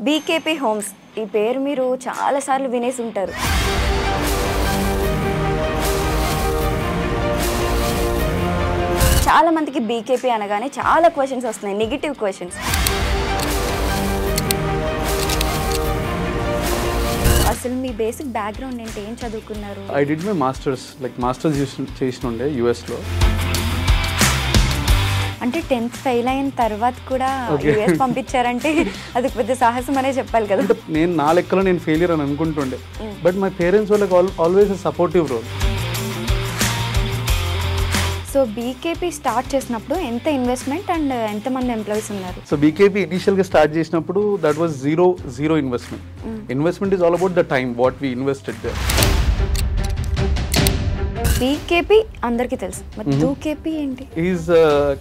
BKP Homes ఈ పేరు మీరు చాలా సార్లు వినేసి ఉంటారు. చాలా మందికి బీకేపీ అనగానే చాలా క్వశ్చన్స్ వస్తున్నాయి, నెగిటివ్ క్వశ్చన్స్. అసలు మీ బేసిక్ బ్యాక్గ్రౌండ్ ఏంటి, ఏం చదువుకున్నారు? ఐ డిడ్ మై మాస్టర్స్ చేసిన ఉండే యుఎస్లో. అంటే 10th ఫెయిల్ అయిన తర్వాత కూడా యుఎస్ పంపించారంటే అది పెద్ద సాహసం అనే చెప్పాలి కదా. నేను నా లెక్కలో నేను ఫెయిలియర్ అని అనుకుంటుండే, బట్ మై పేరెంట్స్ వాళ్ళకి always supportive role. So BKP start చేసినప్పుడు ఎంత ఇన్వెస్ట్మెంట్ అండ్ ఎంతమంది ఎంప్లాయీస్ ఉన్నారు? సో బీకేపీ ఇనిషియల్గా స్టార్ట్ చేసినప్పుడు that was zero investment. Investment is all about the time what we invested there. BKP అందరికీ తెలుసు, మరి 2KP ఏంటి? ఈజ్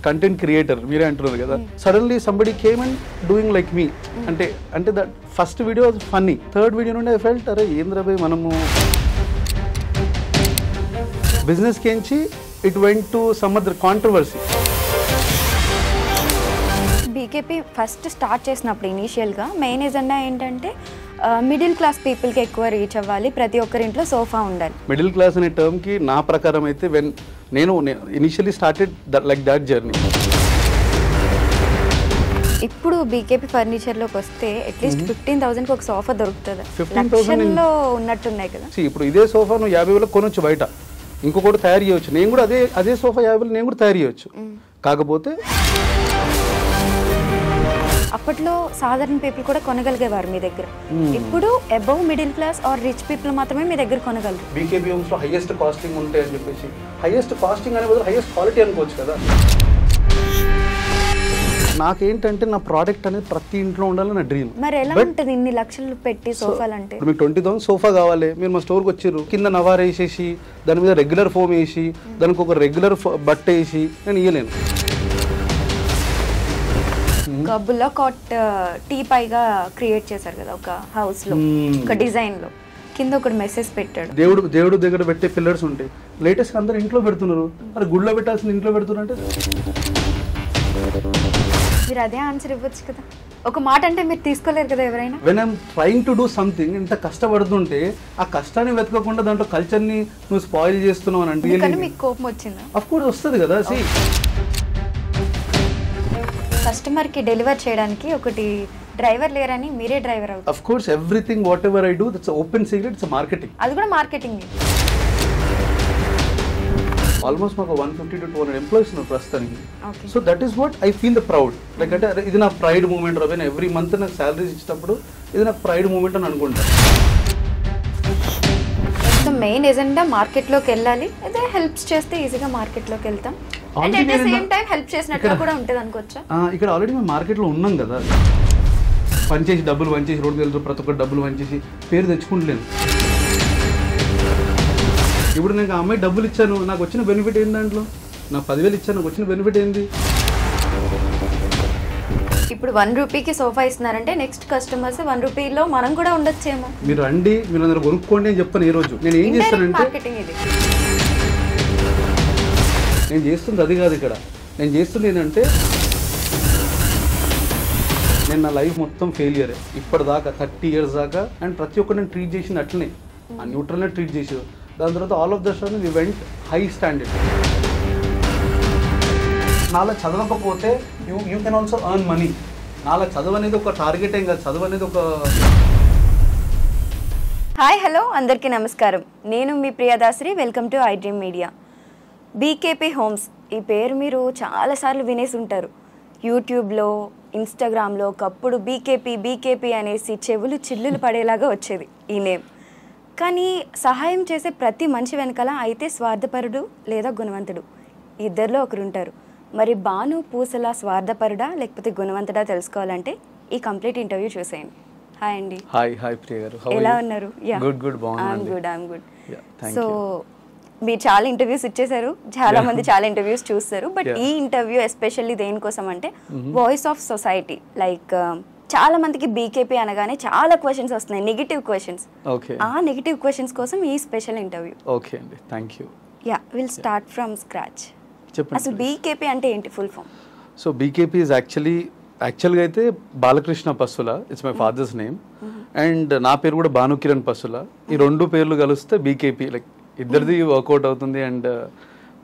కంటెంట్ క్రియేటర్, మీరే అంటున్నారు కదా. Suddenly somebody came and doing like me. అంటే that first video was funny. Third video నుండి I felt అరే ఏంద్రా భయ్ మనము బిజినెస్కి ఎంచి it went to some other controversy. BKP first start చేసినప్పుడు ఇనీషియల్గా మెయిన్ ఎజెండా ఏంటంటే మిడిల్ క్లాస్ పీపుల్కి ఎక్కువ రీచ్ అవ్వాలి, ప్రతి ఒక్కరింట్లో సోఫా ఉండాలి. మిడిల్ క్లాస్ అనే టర్మ్కి నా ప్రకారం అయితే నేను initially started like that journey. ఇప్పుడు బీకేపీ ఫర్నిచర్లోకి వస్తే అట్లీస్ట్ 15,000కి ఒక సోఫా దొరుకుతుంది. 15,000 ఉన్నట్టున్నాయి కదా. ఇప్పుడు ఇదే సోఫా నువ్వు 50,000 కొనొచ్చు బయట, ఇంకొకటి తయారు చేయవచ్చు. నేను కూడా అదే సోఫా 50,000 నేను కూడా తయారు చేయవచ్చు. కాకపోతే అప్పట్లో సాధారణ పీపుల్ కూడా కొనగలిగేవారు మీ దగ్గర. ఇప్పుడు above middle class or rich people మాత్రమే మీ దగ్గర కొనగలరు. బీకేపీ హోమ్స్లో హైయెస్ట్ కాస్టింగ్ ఉంటాయి అని చెప్పేసి, హైయెస్ట్ కాస్టింగ్ అనే బదులు హైయెస్ట్ క్వాలిటీ అనుకోవచ్చు కదా. నాకేంటంటే నా ప్రోడక్ట్ అనేది ప్రతి ఇంట్లో ఉండాలని నా డ్రీమ్. మరి ఎలా ఉంటుంది ఇన్ని లక్షలు పెట్టి సోఫాలు అంటే? మీకు 20,000 సోఫా కావాలి, మీరు మా స్టోర్కి వచ్చారు, కింద నవార్ వేసేసి దాని మీద రెగ్యులర్ ఫోమ్ వేసి దానికి ఒక రెగ్యులర్ బట్ట వేసి నేను ఇయ్యలేను. గబ్బులో టీ పైగా క్రియేట్ చేశారు కదా ఒక హౌస్ లో, ఒక డిజైన్ లో కింద ఒకటి మెసేజ్ పెట్టాడు. దేవుడు దగ్గర పెట్టే పిల్లర్స్ ఉంటాయి, లేటెస్ట్ అందరు ఇంట్లో పెడుతున్నారు. మరి గుళ్ళో పెట్టాల్సిన ఇంట్లో పెడుతున్నారు అంటే మీరు అదే ఆన్సర్ ఇవ్వచ్చు కదా. ఒక మాట అంటే మీరు తీసుకోలేరు కదా ఎవరైనా. When I'm trying to do something, ఇంత కష్టపడుతుంటే ఆ కస్టాన్ని వెతకకుండా దాంట్లో కల్చర్ని నువ్వు స్పాయిల్ చేస్తున్నావు అని అంటే మీకు కోపం వచ్చిందా? అఫ్ కోర్స్ వస్తుంది కదా. కస్టమర్కి డెలివర్ చేయడానికి ఒకటి డ్రైవర్ లేరని మీరే డ్రైవర్ అవుతారు. Of course everything what ever I do that's open secret, it's marketing. అది కూడా మార్కెటింగ్. ఆల్మోస్ట్ మాకు 150 to 200 ఎంప్లాయీస్ ఉన్నారు ప్రస్తుతానికి. So that is what I feel the proud. Like అంటే ఇది నా ప్రైడ్ మూమెంట్. రవీన్ ఎవ్రీ మంత్ నాకు శాలరీస్ ఇచ్చినప్పుడు ఇది నాకు ప్రైడ్ మూమెంట్ అని అనుకుంటాను. సో మెయిన్ ఎజెండా మార్కెట్లోకి వెళ్ళాలి, అదే హెల్ప్స్ చేస్తే ఈజీగా మార్కెట్లోకి వెళ్తాం. And at the same time help చేసినట్టు కూడా ఉంటుంది అనుకోవచ్చా? ఇక్కడ ఆల్రెడీ మేము మార్కెట్లో ఉన్నాం కదా. పనిచేసి డబ్బులు వంచేసి రోడ్డు వెళ్తారు, ప్రతి ఒక్కరు డబ్బులు వంచేసి పేరు తెచ్చుకుంటలేను. ఇప్పుడు నేను ఆ అమ్మాయి డబ్బులు ఇచ్చాను, నాకు వచ్చిన బెనిఫిట్ ఏంటి? దాంట్లో నాకు 10,000 ఇచ్చాను, నాకు వచ్చిన బెనిఫిట్ ఏంది? ఇప్పుడు 1 రూపీకి సోఫా ఇస్తున్నారంటే నెక్స్ట్ కస్టమర్స్ 1 రూపీలో మనం కూడా ఉండొచ్చేమో. మీరు రండి, మీరు అందరూ కొనుక్కోండి అని చెప్పాను. ఈ రోజు నేను ఏం చేస్తానంటే, మార్కెటింగ్ ఇది నేను చేస్తుంది అది కాదు. ఇక్కడ నేను చేస్తుంది ఏంటంటే, నేను నా లైఫ్ మొత్తం ఫెయిలియరే ఇప్పటిదాకా 30 years దాకా. అండ్ ప్రతి ఒక్కరు నేను ట్రీట్ చేసింది అట్లనే, ఆ న్యూట్రల్నే ట్రీట్ చేసేది. దాని తర్వాత all of the sudden we went high standard. నాలా చదవకపోతే you can also earn money. నాలా చదువు అనేది ఒక టార్గెట్ ఏం కాదు, చదువు అనేది ఒక. హాయ్ హలో అందరికీ నమస్కారం, నేను మీ Priyadashri. Welcome to I Dream Media. BKP Homes ఈ పేరు మీరు చాలాసార్లు వినేసి ఉంటారు. యూట్యూబ్లో, ఇన్స్టాగ్రామ్లో ఒకప్పుడు బీకేపీ అనేసి చెవులు చిల్లులు పడేలాగా వచ్చేది ఈ నేమ్. కానీ సహాయం చేసే ప్రతి మనిషి వెనకాల అయితే స్వార్థపరుడు లేదా గుణవంతుడు, ఇద్దరిలో ఒకరు ఉంటారు. మరి భాను పూసల స్వార్థపరుడా లేకపోతే గుణవంతుడా తెలుసుకోవాలంటే ఈ కంప్లీట్ ఇంటర్వ్యూ చూసేయండి. హాయ్ అండి. హాయ్ ప్రియ గారు, ఎలా ఉన్నారు? గుడ్. సో మీరు చాలా ఇంటర్వ్యూస్ ఇచ్చేసారు, చాలా మంది చాలా ఇంటర్వ్యూస్ చూస్తారు. బట్ ఈ ఇంటర్వ్యూ ఎస్పెషల్లీ దేనికోసం అంటే వాయిస్ ఆఫ్ సొసైటీ. లైక్ చాలా మందికి బీకేపీ అనగానే చాలా క్వశ్చన్స్ వస్తున్నాయి, నెగిటివ్ క్వశ్చన్స్. ఆ నెగిటివ్ క్వశ్చన్స్ కోసం ఈ స్పెషల్ ఇంటర్వ్యూ. ఓకే అండి, thank you. Will start from scratch. చెప్పండి, అసలు బీకేపీ అంటే ఏంటి full form? So BKP is actually యాక్చువల్గా అయితే Balakrishna Pasula, it's my father's name, and నా పేరు కూడా భానుకిరణ్ పస్సుల. ఈ 2 పేర్లు కలిస్తే బీకేపీ, లైక్ ఇద్దరిది వర్కౌట్ అవుతుంది అండ్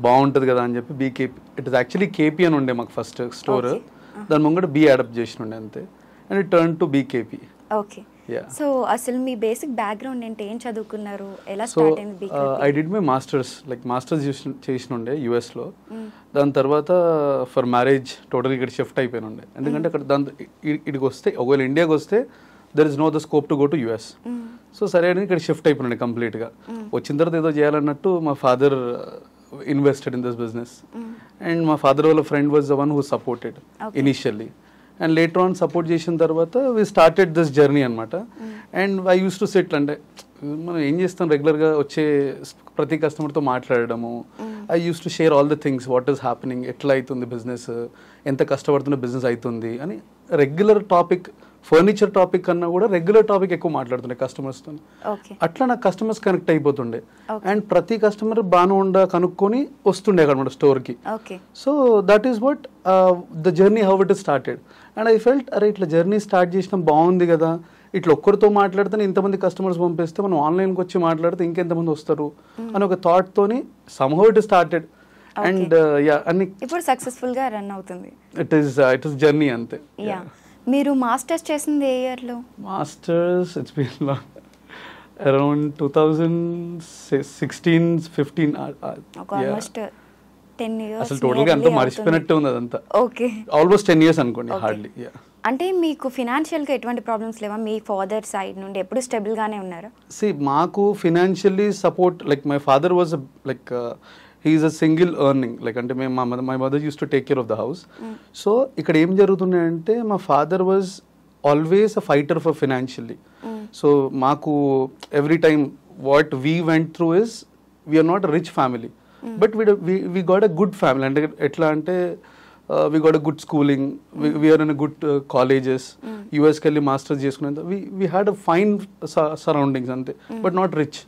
బాగుంటుంది కదా అని చెప్పి BKP. It is actually KP అని ఉండే మాకు ఫస్ట్ స్టోర్, దాని ముంగట బీ అడాప్ట్ చేసి ఉండే అంతే, and it turn to BKP. Okay. So అసలు మీ బేసిక్ బ్యాక్గ్రౌండ్ ఏంటి, ఏం చదువుకున్నారు, ఎలా స్టార్ట్ అయింది BKP? I did my masters, like masters చేసిన ఉండే యుఎస్లో. దాని తర్వాత ఫర్ మ్యారేజ్ టోటల్ ఇక్కడ షిఫ్ట్ అయిపోయిన ఉండే, ఎందుకంటే అక్కడ దాని ఇక్కడికి వస్తే ఒకవేళ ఇండియాకి వస్తే there is no the scope to go to US. So సరే అని ఇక్కడ షిఫ్ట్ అయిపోయినండి కంప్లీట్గా. వచ్చిన తర్వాత ఏదో చేయాలన్నట్టు మా father invested in this business, and మా ఫాదర్ వాళ్ళ friend was the one who supported initially, and later on support చేసిన తర్వాత వీ స్టార్టెడ్ దిస్ జర్నీ అనమాట. And I use to set, అంటే మనం ఏం చేస్తాం, రెగ్యులర్గా వచ్చే ప్రతి కస్టమర్తో మాట్లాడడము. I use to share all the things, what is happening, ఎట్లా అవుతుంది బిజినెస్, ఎంత కష్టపడుతున్న బిజినెస్ అవుతుంది అని. రెగ్యులర్ టాపిక్, ఫర్నిచర్ టాపిక్ కన్నా కూడా రెగ్యులర్ టాపిక్ ఎక్కువ మాట్లాడుతుండే కస్టమర్స్తో. అట్లా నాకు కస్టమర్స్ కనెక్ట్ అయిపోతుండే, అండ్ ప్రతి కస్టమర్ బాగా కనుక్కొని వస్తుండే అక్కడ స్టోర్కి. So that is what the journey, how it is started. And I felt, అరే ఇట్లా జర్నీ స్టార్ట్ చేసినాం బాగుంది కదా, ఇట్లా ఒక్కరితో మాట్లాడితే ఇంతమంది కస్టమర్స్ పంపిస్తే మనం ఆన్లైన్కి వచ్చి మాట్లాడితే ఇంకెంతమంది వస్తారు అని ఒక థాట్ తోని సమ్హౌ ఇట్ స్టార్టెడ్. అండ్ అన్ని ఇప్పుడు సక్సెస్ఫుల్ గా రన్ అవుతుంది. ఇట్ ఇస్ జర్నీ అంతే. మీరు మాస్టర్స్ చేసింది ఏ ఇయర్ లో? Masters it's been around 2016-15. Almost 10 years. అసలు టోటల్ గా అంతా మర్చిపోయినట్టు ఉంది అదంతా. ఓకే, ఆల్మోస్ట్ 10 years అనుకోండి హార్డ్లీ. అంటే మీకు ఫినాన్షియల్ గా ఎటువంటి ప్రాబ్లమ్స్ లేవా? మీ ఫాదర్ సైడ్ నుండి ఎప్పుడు స్టేబుల్ గానే ఉన్నారా? మాకు financially support, like my father was like he is a single earning, like అంటే my mother used to take care of the house. So ఇక్కడ ఏం జరుగుతుందంటే మా father was always a fighter for financially. So మాకు every time what we went through is, we are not a rich family, but we got a good family. అంటే ఎట్లా అంటే we got a good schooling, we are in a good colleges, యూఎస్కి వెళ్ళి masters చేసుకునేంత we had a fine surroundings అంతే, but not rich.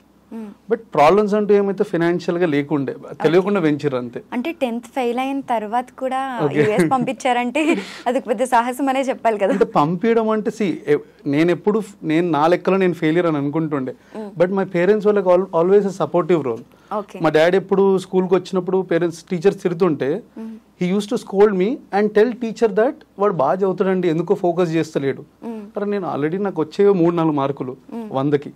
But problems అంటూ ఏమైతే financial గా లేకుండే, తెలియకుండా వెంచర్ అంతే. అంటే 10th ఫెయిల్ అయిన తర్వాత కూడా యుఎస్ పంపించారంటే అది పెద్ద సాహసం అనే చెప్పాలి కదా. అంటే పంపించడం అంటే నేను నా లెక్కలో నేను ఫెయిలియర్ అని అనుకుంటుండే, బట్ మై పేరెంట్స్ వాళ్ళకి ఆల్వేస్ అ సపోర్టివ్ రోల్. మా డాడీ ఎప్పుడు స్కూల్కి వచ్చినప్పుడు టీచర్స్ తిడుతుంటే he use to scold me and tell teacher that వాడు బాగా చదువుతాడండి, ఎందుకో ఫోకస్ చేస్తలేడు. అరే నేను ఆల్రెడీ నాకు వచ్చే 3-4 మార్కులు 100కి,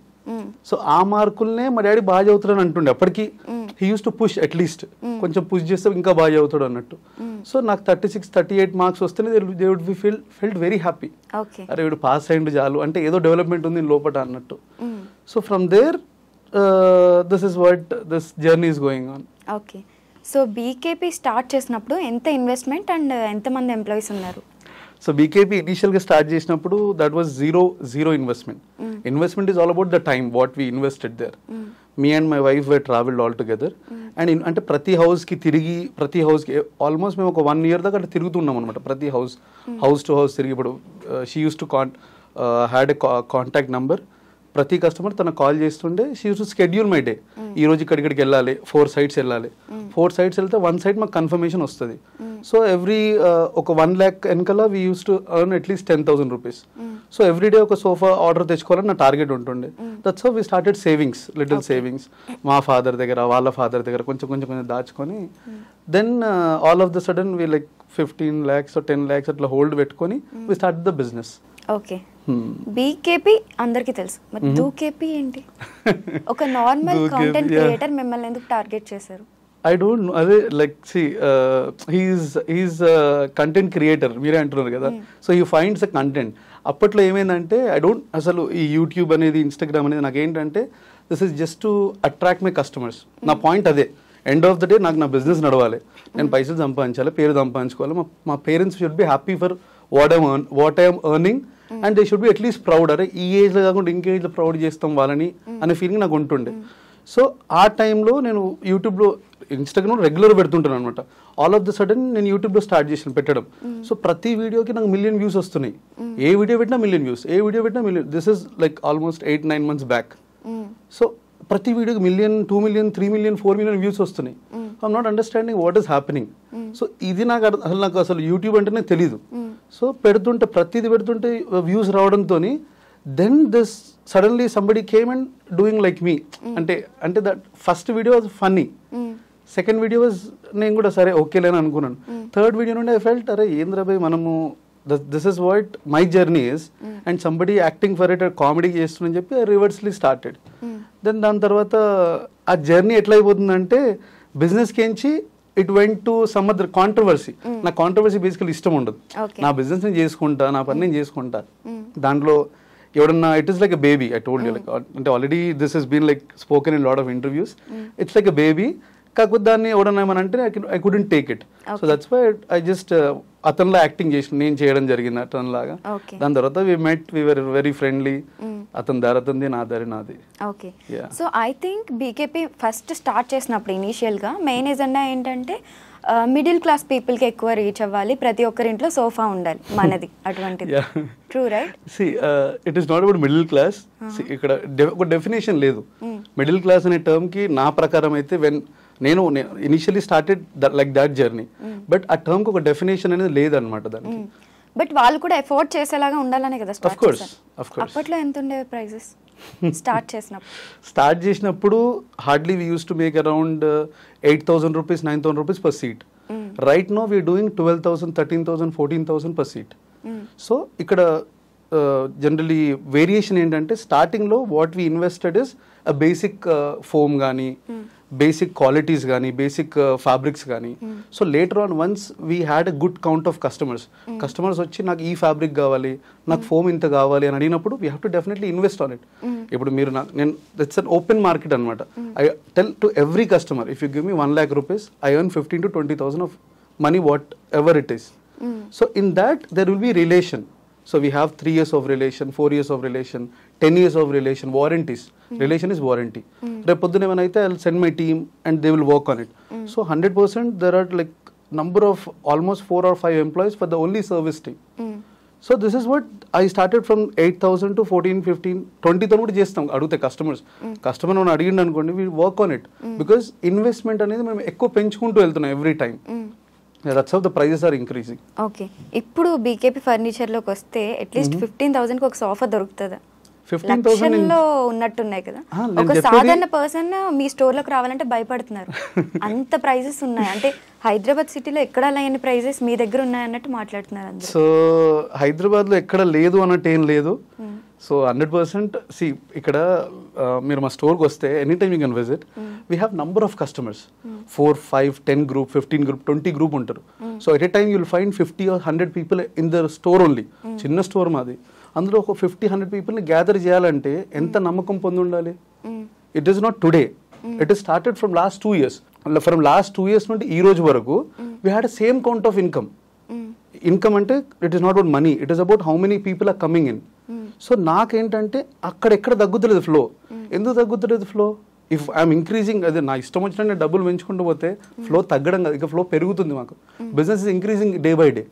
సో ఆ మార్కులనే మా డాడీ బాగా చదువుతాడని అంటుండే. అప్పటికి he use to push, at least కొంచెం పుష్ చేస్తే ఇంకా బాగా చదువుతాడు అన్నట్టు. సో నాకు 36-38 మార్క్స్ వస్తేనే they would be felt very happy. అరే వీడు పాస్ అయ్యిండు చాలు, అంటే ఏదో డెవలప్మెంట్ ఉంది లోపల అన్నట్టు. So from there this is what this journey is going on. Okay, so BKP start చేసినప్పుడు ఎంత ఇన్వెస్ట్మెంట్ అండ్ ఎంతమంది ఎంప్లాయీస్ ఉన్నారు? సో బీకేపీ ఇనిషియల్గా స్టార్ట్ చేసినప్పుడు that was zero investment. Investment is all about the time what we invested there. Me and my wife we travelled all together. And అంటే ప్రతి హౌస్కి almost మేము ఒక 1 year దాకా అట్లా తిరుగుతున్నాం అనమాట. ప్రతి హౌస్ టు హౌస్ తిరిగి, ఇప్పుడు she use to had a contact number. ప్రతి కస్టమర్ తన కాల్ చేస్తుండే, she use to schedule my day. ఈ రోజు ఇక్కడికి వెళ్ళాలి, 4 sites వెళ్ళాలి. 4 sites వెళ్తే 1 site మాకు కన్ఫర్మేషన్ వస్తుంది. సో ఎవ్రీ ఒక 1 lakh వెనకాల we use to earn at least 10,000 rupees. So every day ఒక సోఫా ఆర్డర్ తెచ్చుకోవాలని నా టార్గెట్ ఉంటుండే. That's how we started savings, little savings. మా ఫాదర్ దగ్గర, వాళ్ళ ఫాదర్ దగ్గర కొంచెం దాచుకొని, then all of the sudden we like 15 lakhs or 10 lakhs అట్లా హోల్డ్ పెట్టుకొని we start the business. Okay, BKP అందరికి తెలుసు, మరి దూకేపీ ఏంటి? ఒక నార్మల్ కాంటెంట్ క్రియేటర్ మిమ్మల్ని ఎందుకు టార్గెట్ చేశారు? I don't know. అదే లైక్ హీఈస్ కంటెంట్ క్రియేటర్ మీరే అంటున్నారు కదా. So he finds a content. అప్పట్లో ఏమైందంటే అసలు ఈ యూట్యూబ్ అనేది, ఇన్స్టాగ్రామ్ అనేది నాకేంటంటే this is just to attract my customers. నా పాయింట్ అదే, ఎండ్ ఆఫ్ ద డే నాకు నా బిజినెస్ నడవాలి, నేను పైసలు సంపాదించాలి, పేరు సంపాదించుకోవాలి. మా parents should be happy for what I'm earning and they should be at least proud. అరే ఈ ఏజ్లో కాకుండా ఇంకే ఏజ్లో ప్రౌడ్ చేస్తాం వాళ్ళని అనే ఫీలింగ్ నాకు ఉంటుండే. సో ఆ టైంలో నేను యూట్యూబ్లో, ఇన్స్టాగ్రామ్ రెగ్యులర్ పెడుతుంటాను అనమాట. ఆల్ ఆఫ్ ద సడన్ నేను యూట్యూబ్లో స్టార్ట్ చేసిన పెట్టడం. సో ప్రతి వీడియోకి నాకు 1 million views వస్తున్నాయి. ఏ వీడియో పెట్టినా 1 million views, ఏ వీడియో పెట్టినా 1 million. This is like almost 8-9 months back. So ప్రతి వీడియోకి 1 million, 2 million, 3 million, 4 million views వస్తున్నాయి. I'm not understanding what is happening. So ఇది నాకు అసలు యూట్యూబ్ అంటేనే తెలీదు. సో పెడుతుంటే ప్రతిదీ పెడుతుంటే వ్యూస్ రావడంతో then this suddenly somebody came and doing like me. అంటే that first video was funny, second video was నేను కూడా సరే ఓకేలేని అనుకున్నాను. థర్డ్ వీడియో నుండి ఐ ఫెల్ట్ అరే ఏంద్రా భయ్ మనము this is what my journey is and somebody acting for it comedy చేస్తుందని చెప్పి ఐ రివర్స్లీ స్టార్టెడ్. దెన్ దాని తర్వాత ఆ జర్నీ ఎట్లా అయిపోతుందంటే బిజినెస్కి ఎంచి it went to some other controversy. నా కాంట్రవర్సీ బేసికల్ ఇష్టం ఉండదు. నా బిజినెస్ నేను చేసుకుంటా, నా పని నేను చేసుకుంటా. దాంట్లో ఎవడన్నా it is like a baby. I told you like అంటే already this has been like spoken in lot of interviews. It's like a baby. కాకపోతే దాన్ని ఎవడన్నా ఏమనంటే I couldn't take it. So that's why I just అతనిలా acting చేసిన, నేను చేయడం జరిగింది అతనిలాగా. దాని తర్వాత వి మెట్, వి వర్ వెరీ ఫ్రెండ్లీ. అతని దారి అతనిది, నా దారి నాది. Okay. So I think BKP first start చేసినప్పుడు ఇనీషియల్గా మెయిన్ ఎజెండా ఏంటంటే మిడిల్ క్లాస్ పీపుల్కి ఎక్కువ రీచ్ అవ్వాలి, ప్రతి ఒక్కరింట్లో సోఫా ఉండాలి మనది అటువంటిది. True right? See it is not about middle class. ఇక్కడ ఒక డెఫినేషన్ లేదు మిడిల్ క్లాస్ అనే టర్మ్కి. నా ప్రకారం అయితే నేను initially started like that journey, but ఆ టర్మ్కి ఒక డెఫినేషన్ అనేది లేదనమాట దానికి. బట్ వాళ్ళు కూడా ఎఫోర్డ్ చేసేలాగా ఉండాలనే కదా స్టార్ట్ చేశారు. Of course. అప్పట్లో ఎంత ఉండేవి ప్రైజెస్ స్టార్ట్ చేసినప్పుడు? Hardly we use to make around 8,000 rupees, 9,000 rupees per seat. Right now we are doing 12,000, 13,000, 14,000 per seat. So ఇక్కడ జనరలీ వేరియేషన్ ఏంటంటే స్టార్టింగ్లో what we invested is a basic foam కానీ, basic qualities కానీ, basic fabrics కానీ. So later on once we had a good count of customers వచ్చి నాకు ఈ fabric కావాలి, నాకు ఫోమ్ ఇంత కావాలి అని అడిగినప్పుడు we have to definitely invest on it. ఇప్పుడు మీరు నేను దట్స్ అన్ ఓపెన్ మార్కెట్ అనమాట. I tell to every customer if you give me 1 lakh rupees, I earn 15,000 to 20,000 of money, whatever it is. So in that there will be relation. So we have 3 years of relation, 4 years of relation, 10 years of relation, warranties. Relation is warranty. Repu poddune emanayithe I'll send my team and they will work on it. So 100% there are like number of almost 4 or 5 employees for the only service team. So this is what I started from 8,000 to 14, 15, 20,000 కూడా చేస్తాం అడిగితే customer మనం అడిగిండు అనుకోండి, we work on it because investment అనేది మనం ఎక్కువ పెంచుకుంటూ వెళ్తున్నాం every time. That's how the prices are increasing. Okay. ఇప్పుడు బీకేపీ ఫర్నిచర్లోకి వస్తే అట్లీస్ట్ 15,000కి ఒక సోఫా దొరుకుతుందా? 15,000 ఉన్నట్టున్నాయి కదా. ఒక సాధారణ పర్సన్ మీ స్టోర్లోకి రావాలంటే భయపడుతున్నారు, అంత ప్రైజెస్ ఉన్నాయి. అంటే హైదరాబాద్ సిటీలో ఎక్కడ లేని ప్రైజెస్ మీ దగ్గర ఉన్నాయన్నట్టు మాట్లాడుతున్నారు అందరూ. సో హైదరాబాద్లో ఎక్కడ లేదు అన్నట్టు ఏం లేదు. సో 100% సి ఇక్కడ మీరు మా స్టోర్కి వస్తే any time you can visit. We have number of customers, 4, 5, 10 group, 15 group, 20 group ఉంటారు. So at a time you'll find 50 or 100 people in the store only. చిన్న స్టోర్ మాది. అందులో ఒక 50-100 పీపుల్ని గ్యాదర్ చేయాలంటే ఎంత నమ్మకం పొంది ఉండాలి. It is not today, it is started from last 2 years. From last 2 years నుండి ఈ రోజు వరకు we had same count of income అంటే it is not about money, it is about how many people are coming in. So నాకేంటంటే అక్కడెక్కడ తగ్గుతలేదు flow. ఎందుకు తగ్గుతలేదు ఫ్లో? ఇఫ్ ఐఎమ్ ఇంక్రీజింగ్, అదే నా ఇష్టం వచ్చినట్టు నేను డబ్బులు పెంచుకుంటూ పోతే ఫ్లో తగ్గడం కాదు, ఇక ఫ్లో పెరుగుతుంది. మాకు business is increasing day by day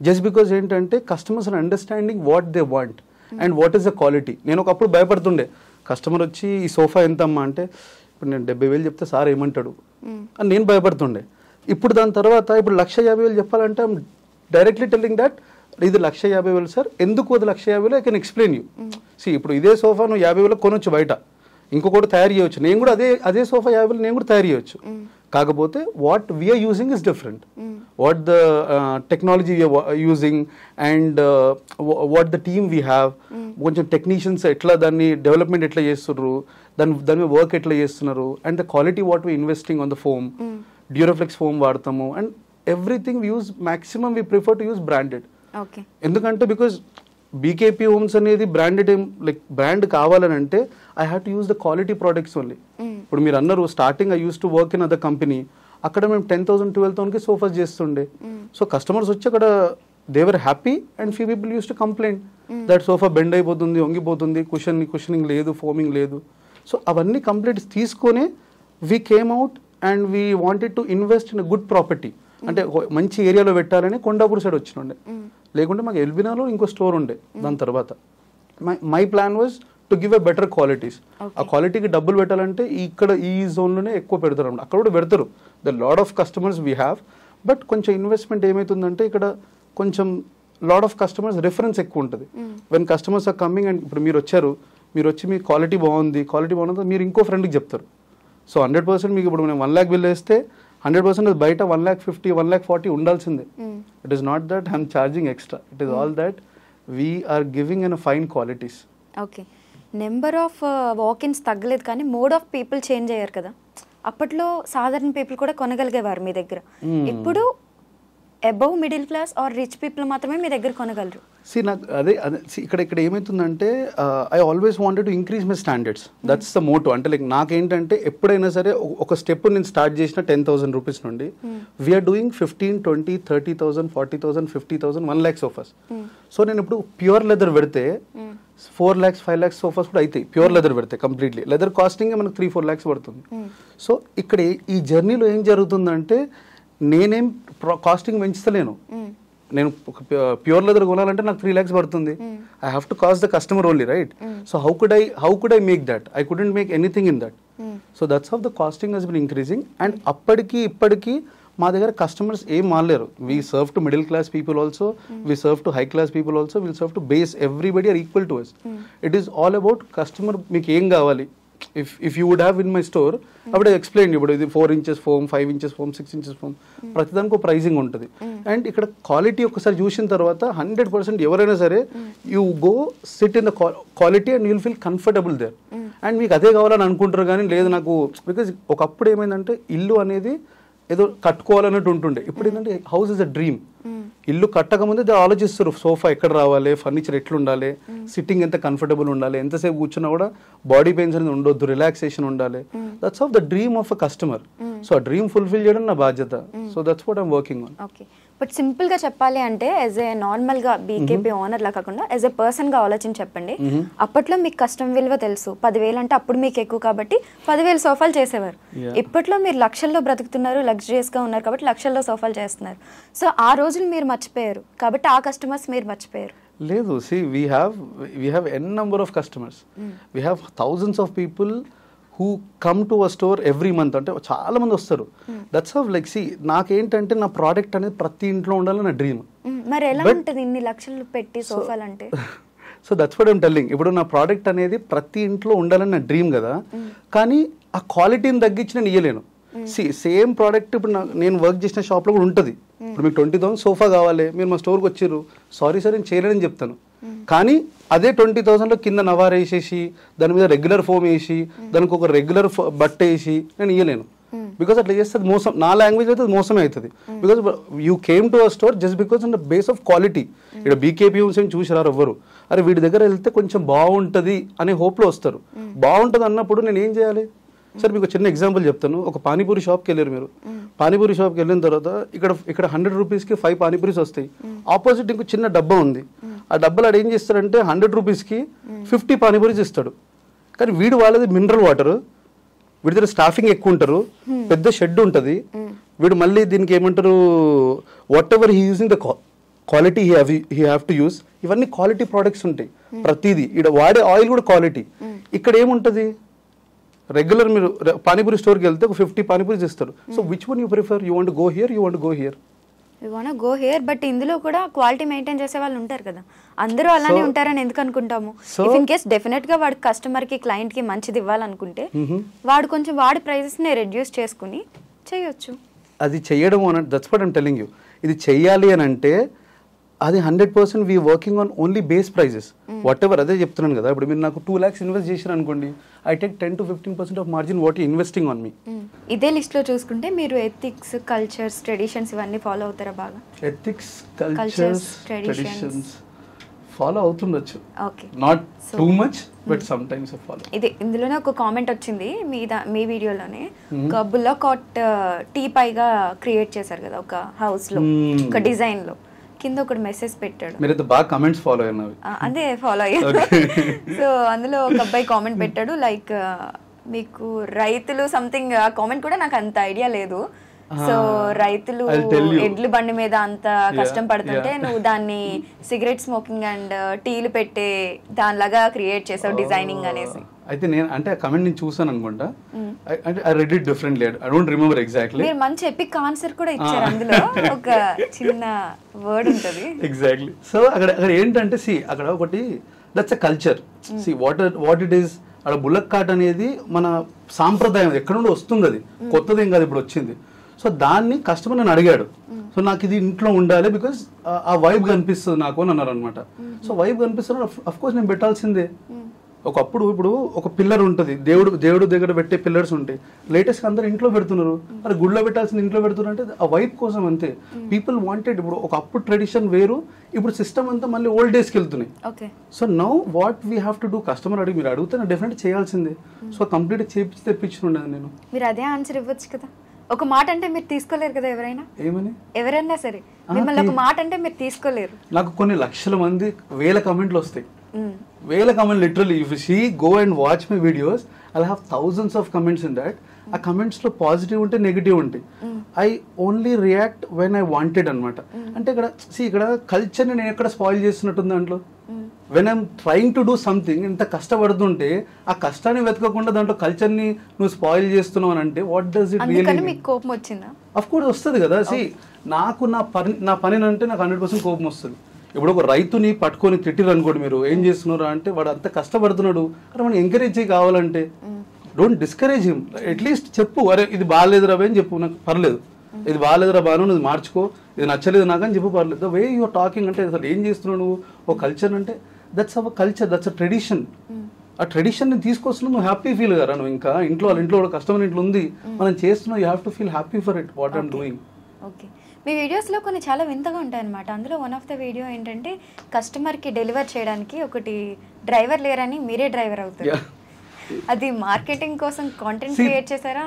just because ఏంటంటే customers are understanding what they want and what is the quality. నేను ఒకప్పుడు భయపడుతుండే, కస్టమర్ వచ్చి ఈ సోఫా ఎంత అమ్మా అంటే ఇప్పుడు నేను 70,000 చెప్తే సార్ ఏమంటాడు అని నేను భయపడుతుండే. ఇప్పుడు దాని తర్వాత ఇప్పుడు 150,000 చెప్పాలంటే ఐఎమ్ డైరెక్ట్లీ టెల్లింగ్ దట్ ఇది 150,000 సార్. ఎందుకు అది 150,000 I can explain you. See ఇప్పుడు ఇదే సోఫా నువ్వు 50,000 కొనొచ్చు బయట, ఇంకొకటి తయారు చేయవచ్చు. నేను కూడా అదే సోఫా 50,000 నేను కూడా తయారు చేయవచ్చు. కాకపోతే what we're using is different. What the technology we're using and what the team we have. కొంచెం టెక్నీషియన్స్ ఎట్లా దాన్ని డెవలప్మెంట్ ఎట్లా చేస్తున్నారు, దాని మీద వర్క్ ఎట్లా చేస్తున్నారు, and the quality what we investing on the foam. Duroflex foam వాడతాము and everything we use maximum we prefer to use branded. ఎందుకంటే బికాజ్ బీకేపీ హోమ్స్ అనేది బ్రాండెడ్ లైక్ బ్రాండ్ కావాలని అంటే I have to use the quality products only. ఇప్పుడు మీరు అన్నారు starting I use to work in other company, అక్కడ మేము 10,000, 12,000కి సోఫాస్ చేస్తుండే. సో కస్టమర్స్ వచ్చి అక్కడ they were happy and few people use to complaint that sofa bend అయిపోతుంది, వంగిపోతుంది, కుషనింగ్ లేదు, ఫోమింగ్ లేదు. సో అవన్నీ కంప్లైంట్స్ తీసుకొని we came out and we wanted to invest in a good property. అంటే మంచి ఏరియాలో పెట్టాలని కొండాపూర్ సైడ్ వచ్చినుండే, లేకుంటే మాకు ఎల్బినాలో ఇంకో స్టోర్ ఉండే. దాని తర్వాత my plan was to give a better qualities. ఆ క్వాలిటీకి డబ్బులు పెట్టాలంటే ఇక్కడ ఈ జోన్లోనే ఎక్కువ పెడతారు అన్నమాట. అక్కడ కూడా పెడతారు, the lot of customers we have. But కొంచెం ఇన్వెస్ట్మెంట్ ఏమవుతుందంటే ఇక్కడ కొంచెం లాట్ ఆఫ్ కస్టమర్స్ రిఫరెన్స్ ఎక్కువ ఉంటుంది. When customers are coming and ఇప్పుడు మీరు వచ్చారు, మీరు వచ్చి మీ క్వాలిటీ బాగుంది మీరు ఇంకో ఫ్రెండ్కి చెప్తారు. సో 100% మీకు ఇప్పుడు మేము 1 lakh బిల్ వేస్తే 100% బయట 1,50,000 1,40,000 ఉండాల్సిందే. It is not that I'm charging extra, it is all that we are giving and fine qualities. Okay, number of walk-ins తగ్గలేదు కానీ మోడ్ ఆఫ్ పీపుల్ చేంజ్ అయ్యారు కదా. అప్పట్లో సాధారణ పీపుల్ కూడా కొనగలిగేవారు మీ దగ్గర, ఇప్పుడు above middle class or rich people మాత్రమే మీ దగ్గర కొనగలరు. నాకు అదే ఇక్కడ ఏమవుతుందంటే I always wanted to increase my standards, that's the motto. అంటే లైక్ నాకేంటంటే ఎప్పుడైనా సరే ఒక స్టెప్ నేను స్టార్ట్ చేసిన 10,000 రూపీస్ నుండి we're doing 15,000, 20,000, 30,000, 40,000, 50,000, 1 lakh sofas. So నేను ఇప్పుడు ప్యూర్ లెదర్ పెడితే 4 lakhs, 5 lakhs సోఫాస్ కూడా అవుతాయి ప్యూర్ లెదర్ పెడితే. కంప్లీట్లీ లెదర్ కాస్టింగ్ మనకు 3-4 lakhs పడుతుంది. సో ఇక్కడ ఈ జర్నీలో ఏం జరుగుతుందంటే నేనేం కాస్టింగ్ పెంచుతలేను. నేను ప్యూర్ లెదర్ కొనాలంటే నాకు 3 lakhs పడుతుంది. I have to cost the customer only, right? So how could I make that? I couldn't make anything in that. So that's how the costing has been increasing. And అప్పటికి ఇప్పటికీ మా దగ్గర customers ఏం మారలేరు. We serve to middle class people also, we serve to high class people also, will serve to base, everybody are equal to us. It is all about customer మీకు ఏం కావాలి. If you would have in my store, అప్పుడు explain ఇప్పుడు ఇది 4 inches foam, 5 inches foam, 6 inches foam, ప్రతిదానికి ఒక pricing ఉంటుంది. And ఇక్కడ క్వాలిటీ ఒకసారి చూసిన తర్వాత 100% ఎవరైనా సరే you go sit in the quality and you'll feel comfortable there. And మీకు అదే కావాలని అనుకుంటారు కానీ లేదు నాకు, బికాజ్ ఒకప్పుడు ఏమైందంటే ఇల్లు అనేది ఏదో కట్టుకోవాలన్నట్టు ఉంటుండే. ఇప్పుడు ఏంటంటే హౌస్ ఇస్ అ డ్రీమ్. ఇల్లు కట్టకముందే ఆలోచిస్తారు సోఫా ఎక్కడ రావాలి, ఫర్నిచర్ ఎట్లుండాలి, సిట్టింగ్ ఎంత కంఫర్టబుల్ ఉండాలి, ఎంతసేపు కూర్చున్నా కూడా బాడీ పెయిన్స్ అనేది ఉండొద్దు, రిలాక్సేషన్ ఉండాలి. That's of the dream of a customer. So ఆ డ్రీమ్ ఫుల్ఫిల్ చేయడం నా బాధ్యత. So that's what I'm working on. Okay, but simple గా చెప్పాలి అంటే యాజ్ ఏ నార్మల్ గా బీకేపీ ఓనర్ లా కాకుండా యాజ్ ఏ పర్సన్ గా ఆలోచించి చెప్పండి. అప్పట్లో మీకు కష్టం విలువ తెలుసు, 10,000 అంటే అప్పుడు మీకు ఎక్కువ కాబట్టి 10,000 సోఫాలు చేసేవారు. ఇప్పట్లో మీరు లక్షల్లో బ్రతుకుతున్నారు, లగ్జరియస్ గా ఉన్నారు కాబట్టి లక్షల్లో సోఫాలు చేస్తున్నారు. సో ఆ రోజులు మీరు మర్చిపోయారు కాబట్టి ఆ కస్టమర్స్ మీరు మర్చిపోయారు. లేదు, see we have n number of customers. We have thousands of people who come to a store every month. అంటే చాలా మంది వస్తారు. దట్స్ ఆఫ్ లైక్ సి నాకేంటంటే నా ప్రోడక్ట్ అనేది ప్రతి ఇంట్లో ఉండాలని నా డ్రీమ్. మరి ఎలా ఉంటుంది ఇన్ని లక్షలు పెట్టి సోఫాలు అంటే? So that's what I'm telling. ఇప్పుడు నా ప్రోడక్ట్ అనేది ప్రతి ఇంట్లో ఉండాలని నా డ్రీమ్ కదా, కానీ ఆ క్వాలిటీని తగ్గించి నేను ఇయ్యలేను. సేమ్ ప్రోడక్ట్ ఇప్పుడు నేను వర్క్ చేసిన షాప్లో కూడా ఉంటుంది. ఇప్పుడు మీకు 20,000 సోఫా కావాలి, మీరు మా స్టోర్కి వచ్చారు, సారీ సార్ నేను చేయలేదని చెప్తాను. కానీ అదే 20,000లో కింద నవార్ వేసేసి దాని మీద రెగ్యులర్ ఫోమ్ వేసి దానికి ఒక రెగ్యులర్ బట్ట వేసి నేను ఇయ్యలేను. బికాస్ అట్లా చేస్తే మోసం, నా లాంగ్వేజ్ అయితే మోసమే అవుతుంది. Because you came to a store just because on the base of quality. ఇక్కడ బీకేపీ హోమ్స్ ఏం చూసిరారు ఎవ్వరు, అరే వీడి దగ్గర వెళ్తే కొంచెం బాగుంటుంది అనే హోప్లో వస్తారు. బాగుంటుంది అన్నప్పుడు నేను ఏం చేయాలి? సార్ మీకు చిన్న ఎగ్జాంపుల్ చెప్తాను. ఒక పానీపూరి షాప్కి వెళ్ళారు మీరు, పానీపూరి షాప్కి వెళ్ళిన తర్వాత ఇక్కడ 100 రూపీస్కి 5 పానీపూరీస్ వస్తాయి. ఆపోజిట్ ఇంకో చిన్న డబ్బా ఉంది, ఆ డబ్బాలో ఆడు ఏం చేస్తాడంటే 100 రూపీస్కి 50 పానీపూరీస్ ఇస్తాడు. కానీ వీడు వాళ్ళది మినరల్ వాటర్, వీడి దగ్గర స్టాఫింగ్ ఎక్కువ ఉంటారు, పెద్ద షెడ్ ఉంటుంది. వీడు మళ్ళీ దీనికి ఏమంటారు, what ever he using the quality he have to use. ఇవన్నీ క్వాలిటీ ప్రోడక్ట్స్ ఉంటాయి ప్రతిదీ. ఇక్కడ వాడే ఆయిల్ కూడా క్వాలిటీ. ఇక్కడ ఏముంటుంది, రెగ్యులర్ మీరు పానీపూరి స్టోర్కి వెళ్తే ఒక 50 పానీపూరీస్ ఇస్తారు. So which one you prefer? You want go here, you want go here? You want go here. But ఇందులో కూడా క్వాలిటీ మెయింటైన్ చేసే వాళ్ళు ఉంటారు కదా, అందరూ అలానే ఉంటారని ఎందుకు అనుకుంటాము? ఇఫ్ ఇన్ కేస్ డెఫినెట్ గా వాడు కస్టమర్ కి, క్లయింట్ కి మంచిది ఇవ్వాలనుకుంటే వాడు కొంచెం వాడి ప్రైజెస్ ని రెడ్యూస్ చేసుకుని చేయొచ్చు. అది చేయడం అని, that's what I'm telling you. ఇది చెయ్యాలి అని అంటే అది 100% we working on only base prices whatever. అదే చెప్తున్నాను కదా, ఇప్పుడు మీరు నాకు 2 lakhs ఇన్వెస్ట్ చేశారు అనుకోండి, I take 10 to 15% of margin what you investing on me. ఇదే లిస్ట్ లో చూసుకుంటే మీరు ఎథిక్స్, కల్చర్స్, ట్రెడిషన్స్ ఇవన్నీ ఫాలో అవుతారా బాగా? ఎథిక్స్, కల్చర్స్, ట్రెడిషన్స్ ఫాలో అవుతుండొచ్చు, not too much but sometimes follow. ఇది ఇందులోనే ఒక కామెంట్ వచ్చింది మీ వీడియోలోనే, ఒక బుల్లా కాట్ టీ పైగా క్రియేట్ చేశారు కదా ఒక హౌస్ లో, ఒక డిజైన్ లో. కింద ఒకటి మెసేజ్ పెట్టాడు, మీరైతే బాగా కమెంట్స్ ఫాలో అయ్యారు. అదే ఫాలో అయ్యాను. సో అందులో ఒక అబ్బాయి కామెంట్ పెట్టాడు లైక్ మీకు రైతులు సంథింగ్. ఆ కామెంట్ కూడా నాకు అంత ఐడియా లేదు. సో రైతులు ఎడ్లు బండి మీద అంత కష్టం పడుతుంటే నువ్వు దాన్ని సిగరెట్ స్మోకింగ్ అండ్ టీలు పెట్టే దానిలాగా క్రియేట్ చేసావు డిజైనింగ్ అనేసి. అయితే నేను అంటే ఆ కమెంట్ నేను చూసాను అనుకుంటా. అంటే I read it differently, I don't remember exactly. మీరు మంచి ఎపిక్ ఆన్సర్ కూడా ఇచ్చారు, అందులో ఒక చిన్న వర్డ్ ఉంటుంది. ఎగ్జాక్ట్లీ. సో అక్కడ ఏంటంటే అక్కడ ఒకటి that's a culture. What it is, అక్కడ బుల్లక్ కార్ట్ అనేది మన సాంప్రదాయం, ఎక్కడ నుండి వస్తుంది, అది కొత్తదేం కాదు, ఇప్పుడు వచ్చింది. సో దాన్ని కస్టమర్ నన్ను అడిగాడు, సో నాకు ఇది ఇంట్లో ఉండాలి బికాస్ ఆ వైబ్ కనిపిస్తుంది నాకు అని అన్నారు అనమాట. సో వైబ్ కనిపిస్తుంది, అఫ్ కోర్స్ నేను పెట్టాల్సిందే. ఒకప్పుడు ఇప్పుడు ఒక పిల్లర్ ఉంటుంది, దేవుడు దగ్గర పెట్టే పిల్లర్స్ ఉంటాయి, లేటెస్ట్ అందరూ ఇంట్లో పెడుతున్నారు. మరి గుడిలో పెట్టాల్సింది ఇంట్లో పెడుతున్నారు అంటే ఆ వైబ్ కోసం అంతే. పీపుల్ వాంటెడ్, ఇప్పుడు ఒకప్పుడు ట్రెడిషన్ వేరు, ఇప్పుడు సిస్టమ్ అంతా మళ్ళీ ఓల్డ్ డేస్కి వెళ్తున్నాయి. So now what we have to do, customer అడిగి మీరు అడిగితే నేను డెఫినెట్ చేయాల్సిందే. సో కంప్లీట్ చేపించి తెప్పించుండేది నేను. మీరు అదే ఆన్సర్ ఇవ్వచ్చు కదా, ఒక మాట అంటే మీరు తీసుకోలేరు కదా. ఎవరైనా సరే మిమ్మల్ని ఒక మాట అంటే మీరు తీసుకోలేరు. నాకు కొన్ని లక్షల మంది, వేల కమెంట్లు వస్తాయి, వేల comment literally. If you see, go and watch my videos, I have thousands of comments in that. ఆ కమెంట్స్ లో పాజిటివ్ ఉంటాయి, నెగిటివ్ ఉంటాయి. I only react when I wanted అనమాట. అంటే ఇక్కడ కల్చర్ని నేను ఎక్కడ స్పాయిల్ చేస్తున్నట్టుంది దాంట్లో. When I'm trying to do something, ఇంత కష్టపడుతుంటే ఆ కష్టాన్ని వెతకకుండా దాంట్లో కల్చర్ని నువ్వు స్పాయిల్ చేస్తున్నావు అని అంటే వాట్ డస్ ఇట్ రియల్లీ? మీకు కోపం వచ్చిందా? అఫ్ కోర్స్ వస్తుంది కదా. నాకు నా పని అంటే నాకు 100% కోపం వస్తుంది. ఇప్పుడు ఒక రైతుని పట్టుకొని తిట్టిరు అనుకోండి, మీరు ఏం చేస్తున్నారు అంటే వాడు అంత కష్టపడుతున్నాడు అని మనం ఎంకరేజ్ చేయి కావాలంటే. డోంట్ డిస్కరేజ్ హిమ్, అట్లీస్ట్ చెప్పు, అరే ఇది బాగాలేదు రా అని చెప్పు, నాకు పర్లేదు, ఇది బాగాలేదురా బాను, నువ్వు మార్చుకో, ఇది నచ్చలేదు నాకు అని చెప్పు, పర్లేదు. ద వే యూఆర్ టాకింగ్ అంటే అసలు ఏం చేస్తున్నావు నువ్వు, ఒక కల్చర్ అంటే that's our culture, that's a tradition. ఆ ట్రెడిషన్ని తీసుకొస్తున్నావు, నువ్వు హ్యాపీ ఫీల్ కదా. నువ్వు ఇంకా వాళ్ళ ఇంట్లో కూడా కస్టమర్ ఇంట్లో ఉంది, మనం చేస్తున్నావు, you have to feel happy for it what I'm doing. Okay, మీ వీడియోస్లో కొన్ని చాలా వింతగా ఉంటాయి అనమాట. అందులో వన్ ఆఫ్ ద వీడియో ఏంటంటే కస్టమర్కి డెలివర్ చేయడానికి ఒకటి డ్రైవర్ లేరని మీరే డ్రైవర్ అవుతారు. అది మార్కెటింగ్ కోసం కాంటెంట్ క్రియేట్ చేశారా?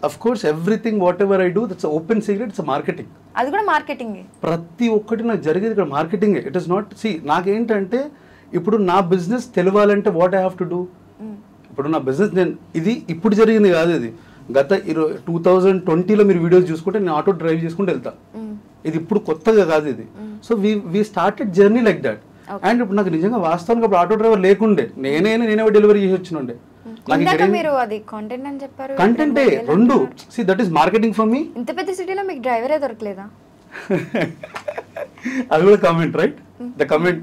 Of course everything what ever I do that's open secret, it's marketing. అది కూడా మార్కెటింగ్. ప్రతి ఒక్కటి నాకు జరిగేది ఇక్కడ మార్కెటింగ్. ఇట్ ఇస్ నాట్ నాకేంటంటే ఇప్పుడు నా బిజినెస్ తెలియాలంటే what I have to do. ఇప్పుడు నా బిజినెస్ నేను ఇది ఇప్పుడు జరిగింది కాదు, ఇది గత 2020లో మీరు వీడియోస్ చూసుకుంటే నేను ఆటో డ్రైవ్ చేసుకుంటూ వెళ్తా. ఇది ఇప్పుడు కొత్తగా కాదు ఇది. So we started journey like that. And ఇప్పుడు నాకు నిజంగా వాస్తవానికి అప్పుడు ఆటో డ్రైవర్ లేకుండే, నేనే డెలివరీ చేసి వచ్చినుండే. కంటెంటే రెండు. That is marketing for me. ఇంత పెద్ద సిటీలో మీకు డ్రైవరే దొరకలేదా? అది కూడా comment, right? The comment.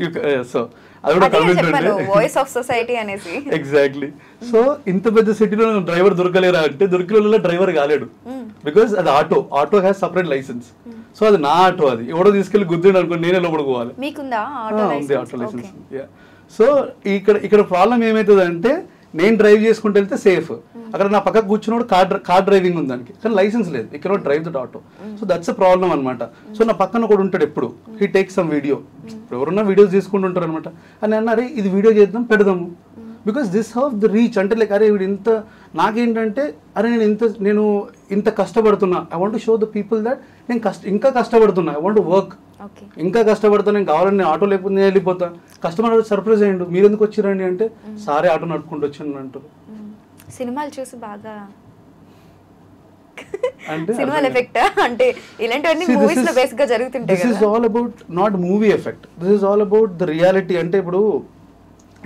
So అది కూడా కామెంట్ ఉండే, వాయిస్ ఆఫ్ సొసైటీ అనేసి. ఎగ్జాక్ట్లీ. సో ఇంత పెద్ద సిటీలో డ్రైవర్ దొరకలేరా అంటే దొరికిన డ్రైవర్ కాలేడు, బికాస్ అది auto has separate licence. So అది నా ఆటో, అది ఎవడో తీసుకెళ్లి గుద్దిండు అనుకోండి, నేనే లోపల పోవాలి. ఉంది ఆటో లైసెన్స్. సో ఇక్కడ ప్రాబ్లం ఏమవుతుంది అంటే నేను డ్రైవ్ చేసుకుంటూ వెళ్తే సేఫ్, అక్కడ నా పక్కకు కూర్చున్నాడు కార్ డ్రైవింగ్ ఉంది దానికి, కానీ లైసెన్స్ లేదు, ఇక్కడ drive that auto. So that's a problem అనమాట. సో నా పక్కన కూడా ఉంటాడు ఎప్పుడు, హీ టేక్ సమ్ వీడియో, ఎవరున్నా వీడియోస్ తీసుకుంటుంటారు అనమాట. అని అన్నారు ఇది వీడియో చేద్దాం పెడదాము, because this how the reach. అంటే లైక్ అరే వీడు ఇంత, నాకేంటంటే అరే నేను ఇంత కష్టపడుతున్నా, I want to show the people that నేను ఇంకా కష్టపడుతున్నా, ఐ వాంట్ టు వర్క్, ఇంకా కష్టపడతా, నేను కావాలని నేను ఆటో లేకపోతే నేను వెళ్ళిపోతా. కస్టమర్ సర్ప్రైజ్ అయ్యిండు, మీరు ఎందుకు వచ్చిరండి అంటే సారే ఆటో నడుపుకుంటూ వచ్చాను అంటారు. సినిమాలు చూసి బాగా అంటే సినిమాల ఎఫెక్ట్ అంటే ఇలాంటివన్నీ మూవీస్ లో బేసిక్ గా జరుగుతుంటాయి కదా. This is all about not movie effect, this is all about the reality. అంటే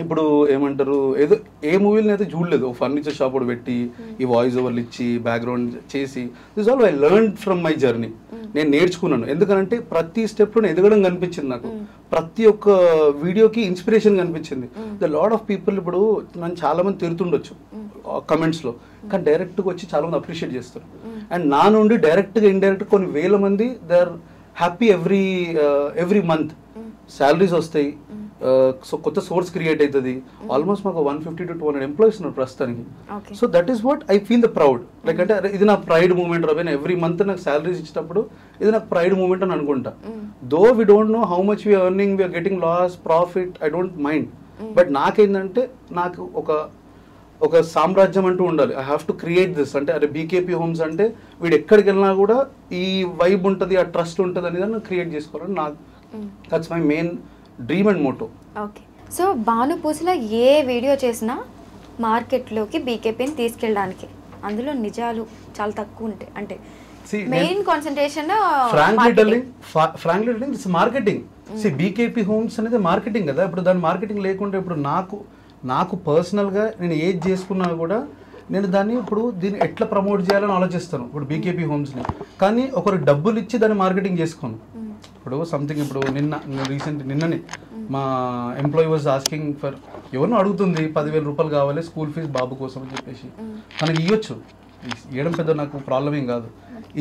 ఇప్పుడు ఏమంటారు, ఏదో ఏ మూవీని అయితే చూడలేదు, ఫర్నిచర్ షాప్ కూడా పెట్టి ఈ వాయిస్ ఓవర్లు ఇచ్చి బ్యాక్గ్రౌండ్ చేసి, this all I learn from my journey. నేను నేర్చుకున్నాను, ఎందుకంటే ప్రతి స్టెప్లో ఎదగడం కనిపించింది నాకు, ప్రతి ఒక్క వీడియోకి ఇన్స్పిరేషన్ కనిపించింది. ద లాట్ ఆఫ్ పీపుల్ ఇప్పుడు నన్ను చాలా మంది తిరుగుతుండొచ్చు కమెంట్స్లో, కానీ డైరెక్ట్గా వచ్చి చాలా మంది అప్రిషియేట్ చేస్తారు. అండ్ నా నుండి డైరెక్ట్గా ఇండైరెక్ట్ కొన్ని వేల మంది they are happy every month, salaries వస్తాయి, సో కొత్త సోర్స్ క్రియేట్ అవుతుంది. ఆల్మోస్ట్ మాకు 150 to 200 ఎంప్లాయీస్ ఉన్నారు ప్రస్తుతానికి. So that is what I feel the proud. Like అంటే ఇది నా ప్రైడ్ మూమెంట్ రా, ఎవ్రీ మంత్ నాకు శాలరీస్ ఇచ్చినప్పుడు ఇది నాకు ప్రైడ్ మూమెంట్ అని అనుకుంటా. Though we don't know how much we're earning, we're getting loss profit, I don't mind. But నాకేంటంటే నాకు ఒక సామ్రాజ్యం అంటూ ఉండాలి. I have to create this. అంటే అరే బీకేపీ హోమ్స్ అంటే వీడు ఎక్కడికి వెళ్ళినా కూడా ఈ వైబ్ ఉంటుంది, ఆ ట్రస్ట్ ఉంటుంది అనేది నేను క్రియేట్ చేసుకోవాలని నాకు, that's my main dream and motto. Okay, so భానుపూసలో ఏ వీడియో చేసినా మార్కెట్లోకి బీకేపీని తీసుకెళ్ళడానికి అందులో నిజాలు చాలా తక్కువ ఉంటాయి. అంటే main concentration frankly telling it's marketing. BKP Homes అనేది మార్కెటింగ్ కదా. ఇప్పుడు దాని మార్కెటింగ్ లేకుంటే ఇప్పుడు నాకు పర్సనల్గా నేను ఏది చేసుకున్నా కూడా నేను దాన్ని ఇప్పుడు దీన్ని ఎట్లా ప్రమోట్ చేయాలని ఆలోచిస్తాను. ఇప్పుడు బీకేపీ హోమ్స్ని, కానీ ఒకరికి డబ్బులు ఇచ్చి దాన్ని మార్కెటింగ్ చేసుకోను. ఇప్పుడు సంథింగ్ ఇప్పుడు నిన్ననే మా ఎంప్లాయీ వాజ్ ఆస్కింగ్ ఫర్, ఎవరినో అడుగుతుంది 10,000 రూపాయలు కావాలి స్కూల్ ఫీజు బాబు కోసం అని చెప్పేసి. తనకి ఇవ్వచ్చు, ఇవ్వడం పెద్ద నాకు ప్రాబ్లం ఏం కాదు.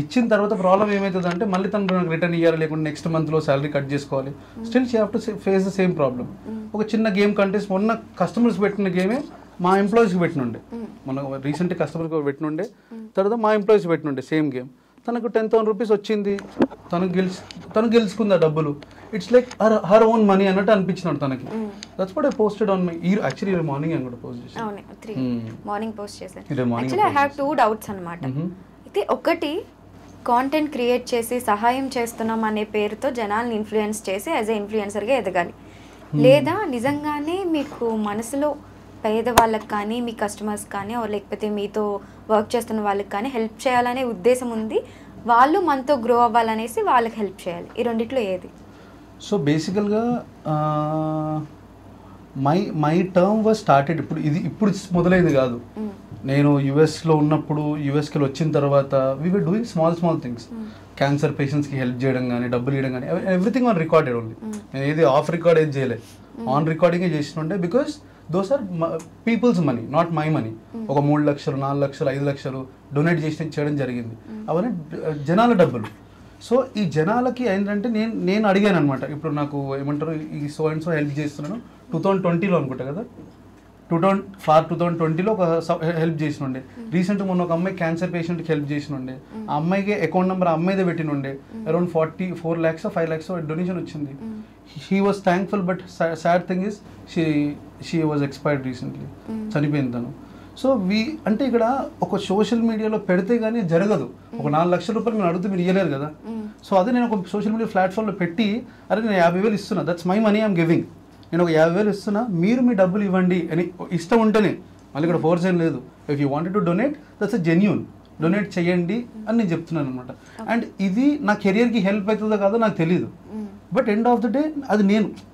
ఇచ్చిన తర్వాత ప్రాబ్లం ఏమవుతుంది అంటే మళ్ళీ తను నాకు రిటర్న్ ఇవ్వాలి, లేకుంటే నెక్స్ట్ మంత్లో శాలరీ కట్ చేసుకోవాలి. Still she have to face the same problem. ఒక చిన్న గేమ్ కంటెస్ట్ మొన్న కస్టమర్స్ పెట్టిన గేమే మా ఎంప్లాయీస్కి పెట్టినుండే, మన రీసెంట్ కస్టమర్కి పెట్టినుండే, తర్వాత మా ఎంప్లాయీస్కి పెట్టినుండే సేమ్ గేమ్. తనకు 10,000 రూపీస్ వచ్చింది, తను గెలుచుకుంది ఆ డబ్బులు. It's like her own money అన్నట్టు అనిపించినాడు తనకి. That's what I posted on my actually morning అని కూడా పోస్ట్ చేశాను. అవును, 3 మార్నింగ్ పోస్ట్ చేశాను. యాక్చువల్లీ ఐ హావ్ 2 డౌట్స్ అన్నమాట. అయితే ఒకటి, కాంటెంట్ క్రియేట్ చేసి సహాయం చేస్తున్నాం అనే పేరుతో జనాల్ని ఇన్ఫ్లుయెన్స్ చేసి యాజ్ ఎ ఇన్ఫ్లుయెన్సర్గా ఎదగాలి, లేదా నిజంగానే మీకు మనసులో పేదవాళ్ళకి కానీ మీ కస్టమర్స్ కానీ లేకపోతే మీతో వర్క్ చేస్తున్న వాళ్ళకి కానీ హెల్ప్ చేయాలనే ఉద్దేశం ఉంది, వాళ్ళు మనతో గ్రో అవ్వాలనేసి వాళ్ళకి హెల్ప్ చేయాలి, ఈ రెండిట్లో ఏది? సో బేసికల్గా మై టర్మ్ వాజ్ స్టార్టెడ్, ఇప్పుడు మొదలైంది కాదు. నేను యుఎస్లో ఉన్నప్పుడు, యుఎస్కి వచ్చిన తర్వాత we were doing small things. Cancer పేషెంట్స్కి హెల్ప్ చేయడం కానీ, డబ్బులు ఇవ్వడం కానీ, ఎవ్రీథింగ్ ఆన్ రికార్డెడ్ ఓన్లీ. నేను ఏది ఆఫ్ రికార్డ్ ఏది చేయలేదు, ఆన్ రికార్డింగే చేసినుండే. Because those are people's money, not my money. ఒక 3 లక్షలు, 4 లక్షలు, 5 లక్షలు డొనేట్ చేయడం జరిగింది. అవన్నీ జనాల డబ్బులు. సో ఈ జనాలకి ఏంటంటే నేను అడిగాను అనమాట. ఇప్పుడు నాకు ఏమంటారు, ఈ సో అండ్ సో హెల్ప్ చేస్తున్నాను 2020లో అనుకుంటా కదా, 2020లో ఒక హెల్ప్ చేసినుండే. రీసెంట్గా మొన్న ఒక అమ్మాయి క్యాన్సర్ పేషెంట్కి హెల్ప్ చేసినుండే. ఆ అమ్మాయికి అకౌంట్ నెంబర్ అమ్మాయిదే పెట్టినుండే. అరౌండ్ 44 lakhs 5 lakhs డొనేషన్ వచ్చింది. He was thankful, but sad thing is she was expired recently, చనిపోయింది తను. సో అంటే ఇక్కడ ఒక సోషల్ మీడియాలో పెడితే కానీ జరగదు. ఒక 4 లక్షల రూపాయలు మీరు అడిగితే మీరు ఇవ్వలేరు కదా. సో అదే నేను ఒక సోషల్ మీడియా ప్లాట్ఫామ్లో పెట్టి, అరే నేను 50,000 ఇస్తున్నా, that's my money I'm giving, నేను ఒక 50,000 ఇస్తున్నా, మీరు మీ డబ్బులు ఇవ్వండి అని ఇష్టం ఉంటేనే, మళ్ళీ ఇక్కడ ఫోర్స్ ఏం లేదు. If you wanted to donate, that's a genuine, donate చేయండి అని నేను చెప్తున్నాను అనమాట. అండ్ ఇది నా కెరియర్కి హెల్ప్ అవుతుందో కాదో నాకు తెలియదు, but end of the day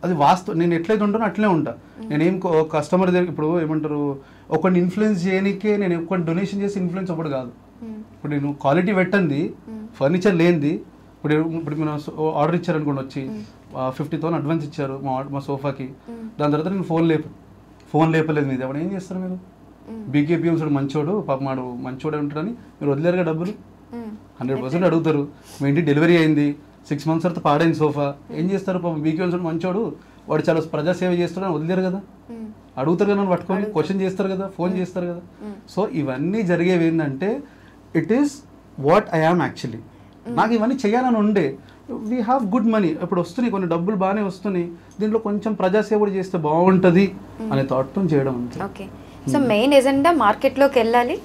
అది వాస్తవం. నేను ఎట్లయితే ఉంటానో అట్లే ఉంటా. నేనేం కస్టమర్ దగ్గర ఇప్పుడు ఏమంటారు, ఒకరిని ఇన్ఫ్లుయెన్స్ చేయడానికే నేను ఒకరిని డొనేషన్ చేసి ఇన్ఫ్లుయెన్స్ ఒకటి కాదు. ఇప్పుడు నేను క్వాలిటీ పెట్టండి, ఫర్నిచర్ లేనిది, ఇప్పుడు మీరు ఆర్డర్ ఇచ్చారనుకోండి, వచ్చి 50,000 అడ్వాన్స్ ఇచ్చారు మా సోఫాకి, దాని తర్వాత నేను ఫోన్ లేపలేదు మీది, అప్పుడు ఏం చేస్తారు మీరు? బీకేపీ హోమ్స్ మంచోడు, పాప మాడు మంచోడే ఉంటాడని మీరు వదిలేరుగా డబ్బులు. 100% అడుగుతారు. మీ ఇంటికి డెలివరీ అయింది, 6 months తర్వాత పాడైంది సోఫా, ఏం చేస్తారు? పాపం బీకేపీ హోమ్స్ మంచోడు, వాడు చాలా ప్రజాసేవ చేస్తాడని వదిలేరు కదా, అడుగుతారు కదా, పట్టుకొని క్వశ్చన్ చేస్తారు కదా, ఫోన్ చేస్తారు కదా. సో ఇవన్నీ జరిగేవి ఏంటంటే, it is what I am actually. నాకు ఇవన్నీ చేయాలని ఉండే, వీ హ్యావ్ గుడ్ మనీ, ఇప్పుడు వస్తున్నాయి కొన్ని డబ్బులు బాగానే వస్తున్నాయి, దీంట్లో కొంచెం ప్రజాసేవ కూడా చేస్తే బాగుంటుంది అనే థాట్తో చేయడం అంతే. ఓకే, సో మెయిన్ ఎజెండా మార్కెట్లోకి వెళ్ళాలి,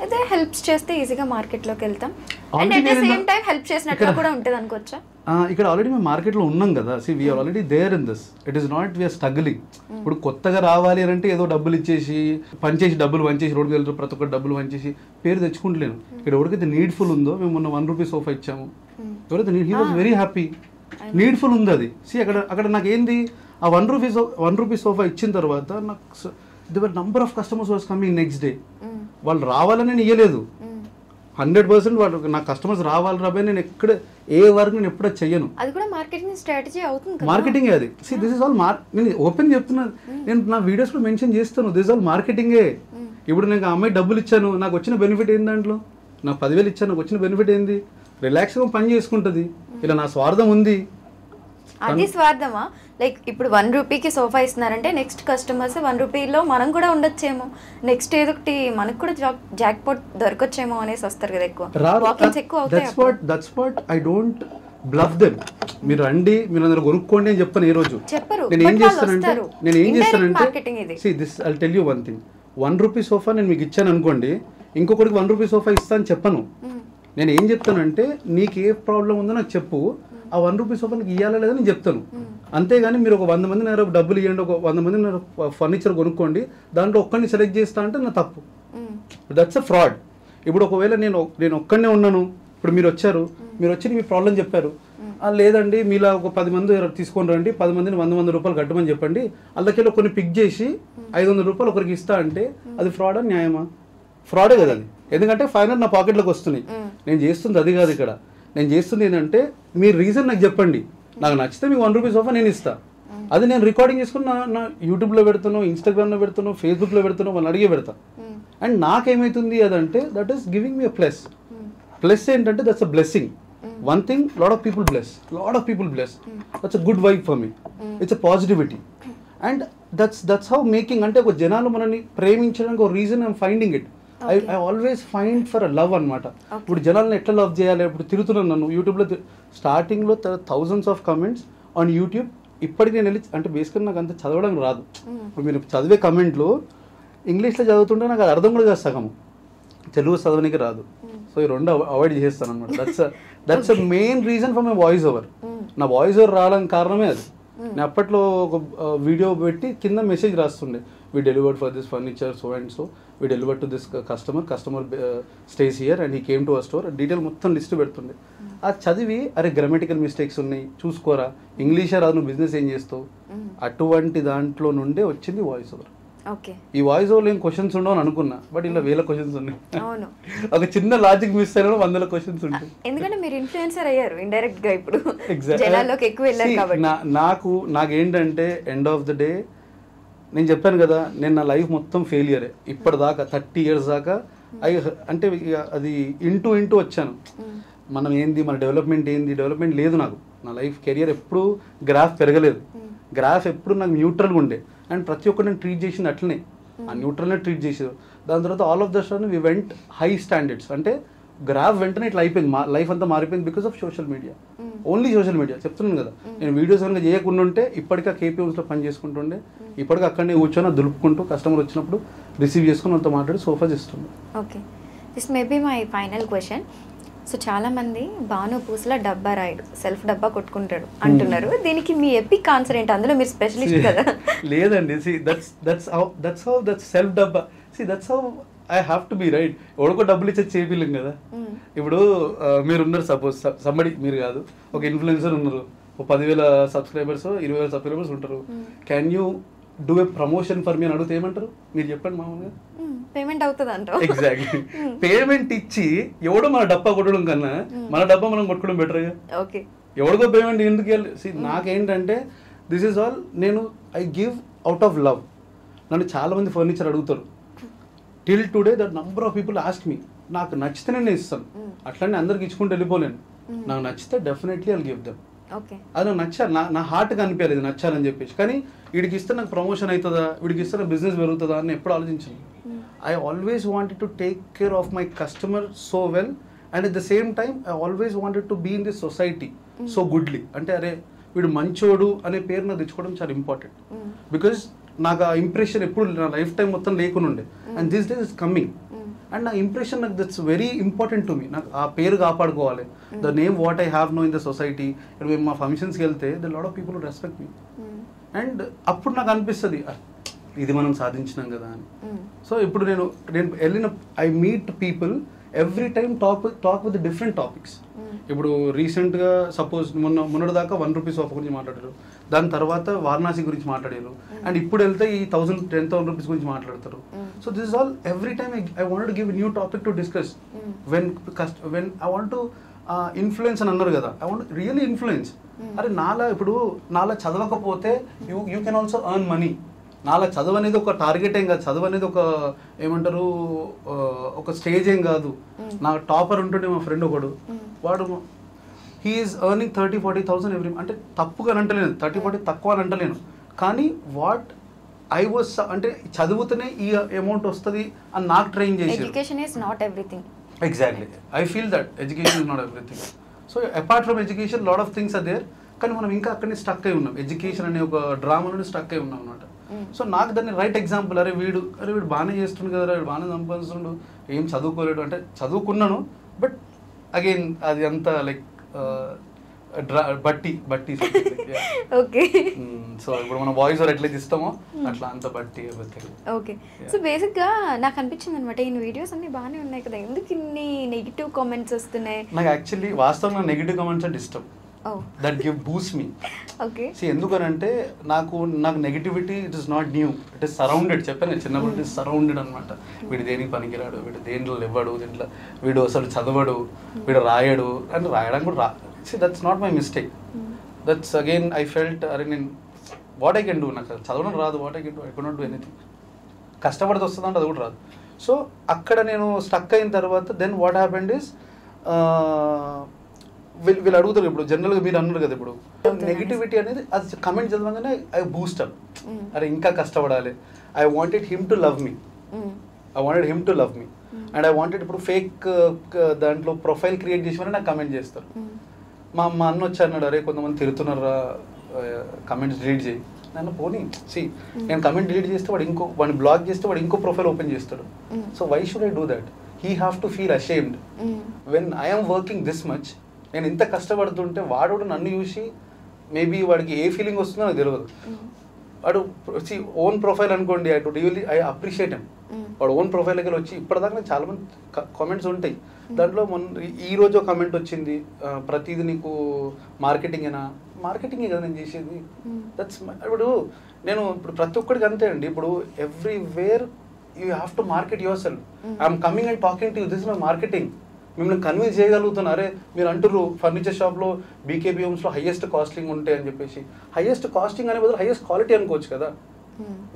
అదే హెల్ప్స్ చేస్తే ఈజీగా మార్కెట్లోకి వెళ్తాం, and at the same time help చేసినట్లు కూడా ఉంటుంది అనుకోవచ్చా? ఇక్కడ ఆల్రెడీ మేము మార్కెట్లో ఉన్నాం కదా, see we're already there in this, it is not we're struggling. ఇప్పుడు కొత్తగా రావాలి అంటే ఏదో డబ్బులు ఇచ్చేసి డబ్బులు వంచేసి రోడ్డు వెళ్తారు, ప్రతి ఒక్కరు డబ్బులు వంచేసి పేరు తెచ్చుకుంటలేను. ఇక్కడ ఎవరికైతే నీడ్ఫుల్ ఉందో, మేము మొన్న 1 రూపీ సోఫా ఇచ్చాము, ఎవరైతే he was very happy, needful ఉంది అది. సి అక్కడ నాకు ఏంది, ఆ 1 రూపీ సోఫా ఇచ్చిన తర్వాత నాకు దేవర్ number of customers was coming next day. వాళ్ళు రావాలని నేను ఇవ్వలేదు, 100% వాళ్ళు నా కస్టమర్స్ రావాలి రాబోయే, నేను ఎక్కడ ఏ వర్క్ నేను ఎప్పుడో చెయ్యను. అది కూడా మార్కెటింగ్ స్ట్రాటజీ అవుతుంది, మార్కెటింగ్ అది. సి దిస్ ఇస్ ఆల్ నేను ఓపెన్ చెప్తున్నాను, నేను నా వీడియోస్ లో మెన్షన్ చేస్తాను, దిస్ ఆల్ మార్కెటింగే. ఇప్పుడు నేను ఆ అమ్మాయి డబ్బులు ఇచ్చాను, నాకు వచ్చిన బెనిఫిట్ ఏంది? దాంట్లో నాకు 10,000 ఇచ్చాను, నాకు వచ్చిన బెనిఫిట్ ఏంది? రిలాక్స్గా పని చేసుకుంటుంది. ఇలా నా స్వార్థం ఉంది, అది స్వార్థమా? లైక్ ఇప్పుడు 1 రూపీకి సోఫా ఇస్తున్నారంటే నెక్స్ట్ కస్టమర్స్ 1 రూపీలో మనం కూడా ఉండొచ్చేమో, నెక్స్ట్ ఏదో ఒకటి మనకు కూడా జాక్ పాట్ దొరకొచ్చేమో అనేసి వస్తారు కదా, ఎక్కువ వాకింగ్స్ ఎక్కువ అవుతాయి. That's what I don't bluff them. మీరు రండి, మీరు అందరూ కొనుక్కోండి అని చెప్పను ఏ రోజు. చెప్పరు. నేను ఏం చేస్తానంటే, see this I'll tell you one thing, 1 rupee sofa నేను మీకు ఇచ్చాను అనుకోండి, ఇంకొకటికి 1 రూపీ సోఫా ఇస్తా అని చెప్పను. నేను ఏం చెప్తానంటే, నీకు ఏ ప్రాబ్లం ఉందో నాకు చెప్పు, ఆ 1 రూపీ సోఫా నీకు ఇవ్వాలా లేదా నేను చెప్తాను. అంతేగాని మీరు ఒక 100 మంది డబ్బులు ఇవ్వండి, ఒక 100 మంది ఫర్నిచర్ కొనుక్కోండి, దాంట్లో ఒక్కడిని సెలెక్ట్ చేస్తా అంటే నా తప్పు. That's a fraud. ఇప్పుడు ఒకవేళ నేను ఒక్కడనే ఉన్నాను, ఇప్పుడు మీరు వచ్చారు, మీరు వచ్చి మీ ప్రాబ్లం చెప్పారు, లేదండి మీలా ఒక 10 మంది తీసుకొని రండి, 10 మందిని 100 రూపాయలు కట్టమని చెప్పండి, అందులో కొన్ని పిక్ చేసి 500 రూపాయలు ఒకరికి ఇస్తా అంటే అది ఫ్రాడా న్యాయమా? ఫ్రాడే కదా అది. ఎందుకంటే 500 నా పాకెట్లోకి వస్తున్నాయి. నేను చేస్తుంది అది కాదు. ఇక్కడ నేను చేస్తుంది ఏంటంటే మీరు రీజన్ నాకు చెప్పండి, నాకు నచ్చితే మీకు 1 రూపీస్ ఆఫర్ నేను ఇస్తా. అది నేను రికార్డింగ్ చేసుకుని నా యూట్యూబ్లో పెడుతున్నాను, ఇన్స్టాగ్రామ్లో పెడుతున్నాను, ఫేస్బుక్లో పెడుతున్నాను, వాళ్ళని అడిగే పెడతా. అండ్ నాకేమవుతుంది అదంటే that is giving me a plus. Plus ఏంటంటే that's a blessing. One thing, lot of people bless. That's a good vibe for me. It's a positivity. And that's how making, అంటే ఒక జనాలు మనల్ని ప్రేమించడానికి ఒక reason I'm finding it. I always find for a love అనమాట. ఇప్పుడు జనాలను ఎట్లా లవ్ చేయాలి, ఇప్పుడు తిరుగుతున్నాను నన్ను యూట్యూబ్లో, స్టార్టింగ్లో thousands of comments on YouTube. ఇప్పటికి నేను వెళ్ళి అంటే బేసిక్గా నాకు అంత చదవడం రాదు. ఇప్పుడు మీరు చదివే కమెంట్లు ఇంగ్లీష్లో చదువుతుంటే నాకు అది అర్థం కూడా కాదు, సగం తెలుగు చదవడానికి రాదు. సో ఈ రెండు అవాయిడ్ చేస్తాను అనమాట. That's a main reason for my voice over. నా వాయిస్ ఓవర్ రావడానికి కారణమే అది. నేను అప్పట్లో ఒక వీడియో పెట్టి కింద మెసేజ్ రాస్తుండే, we delivered for this furniture so and so, we delivered to this customer stays here and he came to our store, detail మొత్తం లిస్ట్ పెడుతుండే. అది చదివి అరే గ్రామటికల్ మిస్టేక్స్ ఉన్నాయి చూసుకోరా, ఇంగ్లీషే రాదు, నువ్వు బిజినెస్ ఏం చేస్తావు, అటువంటి దాంట్లో నుండే వచ్చింది వాయిస్ ఓవర్. ఈ వాయిస్ ఓవర్ ఏం క్వశ్చన్స్ ఉండవు అని అనుకున్నా, బట్ ఇలా 1000 క్వశ్చన్స్ ఉన్నాయి. ఒక చిన్న లాజిక్ మిస్ అయినా 100 క్వశ్చన్స్ ఉంటాయి. ఎందుకంటే మీరు ఇన్ఫ్లుయెన్సర్ అయ్యారు ఇండైరెక్ట్ గా, ఇప్పుడు జనాల్లోకి ఎక్కువ వెళ్ళారు కాబట్టి. నాకేంటంటే ఎండ్ ఆఫ్ ద డే నేను చెప్పాను కదా, నేను నా లైఫ్ మొత్తం ఫెయిలియరే ఇప్పటిదాకా. 30 years దాకా అంటే అది ఇంటూ వచ్చాను. మనం ఏంది, మన డెవలప్మెంట్ లేదు నాకు. నా లైఫ్ కెరియర్ ఎప్పుడు గ్రాఫ్ పెరగలేదు, గ్రాఫ్ ఎప్పుడు నాకు న్యూట్రల్గా ఉండే. అండ్ ప్రతి ఒక్కరు నేను ట్రీట్ చేసింది అట్లనే, ఆ న్యూట్రల్నే ట్రీట్ చేసేది. దాని తర్వాత all of the sudden we went high standards, అంటే గ్రాఫ్ వెంటనే ఇట్లా అయిపోయింది, మా లైఫ్ అంతా మారిపోయింది because of social media. Only social media చెప్తున్నాను కదా. నేను వీడియోస్ కనుక చేయకుండా ఉంటే ఇప్పటికే కేపీఎంస్లో పని చేసుకుంటుండే, ఇప్పటికీ అక్కడనే కూర్చొని దులుపుకుంటూ కస్టమర్ వచ్చినప్పుడు రిసీవ్ చేసుకుని వాళ్ళతో మాట్లాడి సోఫా చేస్తుండే. Okay, this may be my final question. So చాలా మంది భాను పూసల డబ్బా రాయుడు, సెల్ఫ్ డబ్బా కొట్టుకుంటాడు అంటున్నారు. దీనికి మీ ఎపిక్ ఆన్సర్ ఏంటి? అందులో మీరు స్పెషలిస్ట్ కదా. లేదండి, దట్స్ సెల్ఫ్ డబ్బా. That's how I have to be right. ఎవరికో డబ్బులు ఇచ్చే చేపిలేం కదా. ఇప్పుడు మీరున్నారు, సపోజ్ సంబడి, మీరు కాదు, ఒక ఇన్ఫ్లుయెన్సర్ ఉన్నారు, ఒక 10,000 సబ్స్క్రైబర్స్ 20,000 సబ్స్క్రైబర్స్ ఉంటారు. Can you do a promotion for me అని అడిగితే ఏమంటారు? మీరు చెప్పండి మామూలుగా. పేమెంట్ అవుతుంది అంటారు. ఎగ్జాక్ట్లీ. పేమెంట్ ఇచ్చి ఎవడో మన డబ్బా కొట్టడం కన్నా మన డబ్బా మనం కొట్టుకోవడం బెటర్. ఓకే, ఎవడికో పేమెంట్ ఎందుకు వెళ్ళి. నాకేంటంటే దిస్ ఈజ్ ఆల్, నేను I give out of love. నన్ను చాలా మంది ఫర్నిచర్ అడుగుతారు. Till today that number of people ask me. నాకు నచ్చితేనే నేను ఇస్తాను, అట్లనే అందరికి ఇచ్చుకుంటూ వెళ్ళిపోలేను. నాకు నచ్చితే డెఫినెట్లీ ఐల్ గివ్ దెమ్. అది నాకు నచ్చాలి, నా హార్ట్కి అనిపించాలి ఇది నచ్చాలని చెప్పేసి. కానీ వీడికి ఇస్తే నాకు ప్రమోషన్ అవుతుందా, వీడికి ఇస్తే నాకు బిజినెస్ పెరుగుతుందా అని ఎప్పుడు ఆలోచించాను. I always wanted to take care of my customer so well, and at the same time I always wanted to be in this society so goodly. అంటే అరే వీడు మంచోడు అనే పేరు నాకు తెచ్చుకోవడం చాలా ఇంపార్టెంట్. బికాజ్ నాకు ఆ ఇంప్రెషన్ ఎప్పుడు నా లైఫ్ టైం మొత్తం లేకుండా ఉండే, and this days is coming. And నా ఇంప్రెషన్ నాకు that's very important to me. నాకు ఆ పేరు కాపాడుకోవాలి, the name what I have no in the society. మేము మా ఫంక్షన్స్కి వెళ్తే the lot of people respect me. And అప్పుడు నాకు అనిపిస్తుంది ఇది మనం సాధించినాం కదా అని. సో ఇప్పుడు నేను వెళ్ళిన I meet people every time talk with different topics. ఇప్పుడు రీసెంట్గా సపోజ్ మొన్నటి దాకా 1 రూపీస్ ఆఫర్ గురించి మాట్లాడారు, దాని తర్వాత వారణాసి గురించి మాట్లాడారు, అండ్ ఇప్పుడు వెళ్తే ఈ 10,000 రూపీస్ గురించి మాట్లాడతారు. So this is all every time I want to give new topic to discuss. When I want to influence అని అన్నారు కదా, ఐ వాంట్ రియల్లీ ఇన్ఫ్లుయెన్స్. అరే నాలా చదవకపోతే you can also earn money. నాలా చదువు అనేది ఒక టార్గెట్ ఏం కాదు, చదువు అనేది ఒక ఏమంటారు ఒక స్టేజ్ ఏం కాదు. నా టాపర్ ఉంటుండే మా ఫ్రెండ్ ఒకడు, వాడు హీఈస్ ఎర్నింగ్ 30,000-40,000 ఎవ్రీ. అంటే తప్పుగా అని అంటలేను, 30-40 తక్కువ అని అంటలేను, కానీ వాట్ ఐ వాస్ అంటే చదువుతూనే ఈ అమౌంట్ వస్తుంది అని నాకు ట్రైన్ చేసి. Education is not everything. Exactly, I feel that education is not everything. So apart from education lot of things are there, కానీ మనం ఇంకా అక్కడనే స్టక్ అయి ఉన్నాం. ఎడ్యుకేషన్ అనే ఒక డ్రామాలోనే స్టక్ అయి ఉన్నాం అనమాట. సో నాకు దాన్ని రైట్ ఎగ్జాంపుల్, అరే వీడు బాగానే చేస్తుండు కదా, వీడు బాగానే సంపాదిస్తుండు, ఏం చదువుకోలేడు అంటే చదువుకున్నాను, బట్ అగైన్ అది అంతా లైక్ బట్టి. ఓకే, సో ఇప్పుడు మనం వాయిస్ ఓవర్ ఎట్లయితే ఇస్తామో అట్లా అంత బట్టి. ఓకే, సో బేసిక్గా నాకు అనిపించింది అనమాట, ఈ వీడియోస్ అన్ని బాగానే ఉన్నాయి కదా, ఎందుకు ఇన్ని నెగిటివ్ కామెంట్స్ వస్తున్నాయి? నాకు యాక్చువల్లీ వాస్తవంగా నెగిటివ్ కామెంట్స్ అంటే ఇష్టం. Oh. That give Boost me. Okay. ఎందుకనంటే నాకు negativity it is not new, it is surrounded. చెప్పాను చిన్నప్పటి నుంచి సరౌండెడ్ అనమాట. వీడు దేనికి పనికిరాడు, వీడు దేంట్లో ఇవ్వడు, దీంట్లో వీడు అసలు చదవడు, వీడు రాయడు అని రాయడానికి కూడా that's not my mistake. That's again I felt అరే నేను వాట్ ఐ కెన్ డూ, నాకు చదవడం రాదు, what I can do, I can not do anything. కష్టపడితే వస్తుందంటే అది కూడా రాదు. సో అక్కడ నేను స్టక్ అయిన తర్వాత దెన్ వాట్ హ్యాపెండ్ ఇస్ వీళ్ళు అడుగుతారు ఇప్పుడు జనరల్గా మీరు అన్నారు కదా ఇప్పుడు నెగిటివిటీ అనేది అది కమెంట్ చదవగానే ఐ బూస్ట్ అప్. అరే ఇంకా కష్టపడాలి, I wanted him to love me, and I wanted ఇప్పుడు ఫేక్ దాంట్లో ప్రొఫైల్ క్రియేట్ చేసి నాకు కమెంట్ చేస్తారు. మా అన్న వచ్చి అన్నాడు అరే కొంతమంది తిరుగుతున్నారా కమెంట్స్ డిలీట్ చేయి. నన్ను పోనీ నేను కమెంట్ డిలీట్ చేస్తే వాడిని బ్లాక్ చేస్తే వాడు ఇంకో ప్రొఫైల్ ఓపెన్ చేస్తాడు. So why should I do that? He have to feel ashamed when I'm working this much. నేను ఇంత కష్టపడుతుంటే వాడు నన్ను చూసి మేబీ వాడికి ఏ ఫీలింగ్ వస్తుందో నాకు తెలియదు. వాడు ఓన్ ప్రొఫైల్ అనుకోండి, ఐ అప్రిషియేట్ హిమ్. వాడు ఓన్ ప్రొఫైల్ దగ్గర వచ్చి ఇప్పటిదాకా నాకు చాలా మంది కామెంట్స్ ఉంటాయి. దాంట్లో ఈ రోజు ఒక కమెంట్ వచ్చింది, ప్రతిదీ నీకు మార్కెటింగే కదా నేను చేసేది. దట్స్ ఇప్పుడు ప్రతి ఒక్కడికి అంతే అండి. ఇప్పుడు everywhere you have to market your self. I'm coming and talking to you, this is my marketing. మిమ్మల్ని కన్విన్స్ చేయగలుగుతున్నారే. మీరు అంటారు ఫర్నిచర్ షాప్లో బీకేపీ హోమ్స్లో హైయెస్ట్ కాస్టింగ్ ఉంటాయి అని చెప్పేసి. హైయెస్ట్ కాస్టింగ్ అనే బదులు హైయెస్ట్ క్వాలిటీ అనుకోవచ్చు కదా.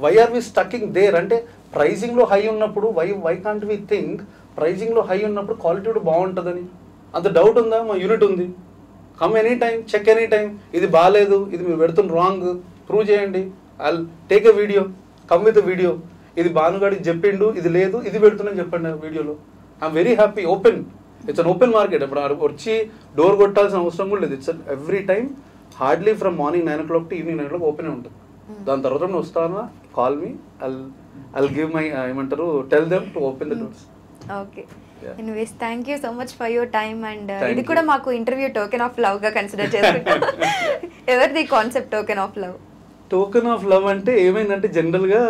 Why are we stucking there? అంటే ప్రైజింగ్లో హై ఉన్నప్పుడు వై కాంట్ వి థింక్ ప్రైజింగ్లో హై ఉన్నప్పుడు క్వాలిటీ కూడా బాగుంటుందని? అంత డౌట్ ఉందా? మా యూనిట్ ఉంది, come any time, check any time. ఇది బాగాలేదు, ఇది మీరు పెడుతున్న రాంగ్, ప్రూవ్ చేయండి. I take a video, come with video. ఇది భానుగాడికి చెప్పిండు, ఇది లేదు, ఇది పెడుతున్నాను చెప్పండి వీడియోలో. I'm very happy. Open, it's an open market. ఇప్పుడు వచ్చి డోర్ కొట్టాల్సిన అవసరం కూడా లేదు. It's every time hardly from morning 9 o'clock to evening 9 o'clock open ఉంటుంది. దాని తర్వాత నేను వస్తానా, call me, I'll give my ఏమంటారు, tell them to open the doors. Okay. Anyways thank you so much for your time. And ఇది కూడా మాకు interview token of love గా కన్సిడర్ చేసుకుంటాం. ఎవరిది concept token of love? Token of love అంటే ఏమైందంటే జనరల్గా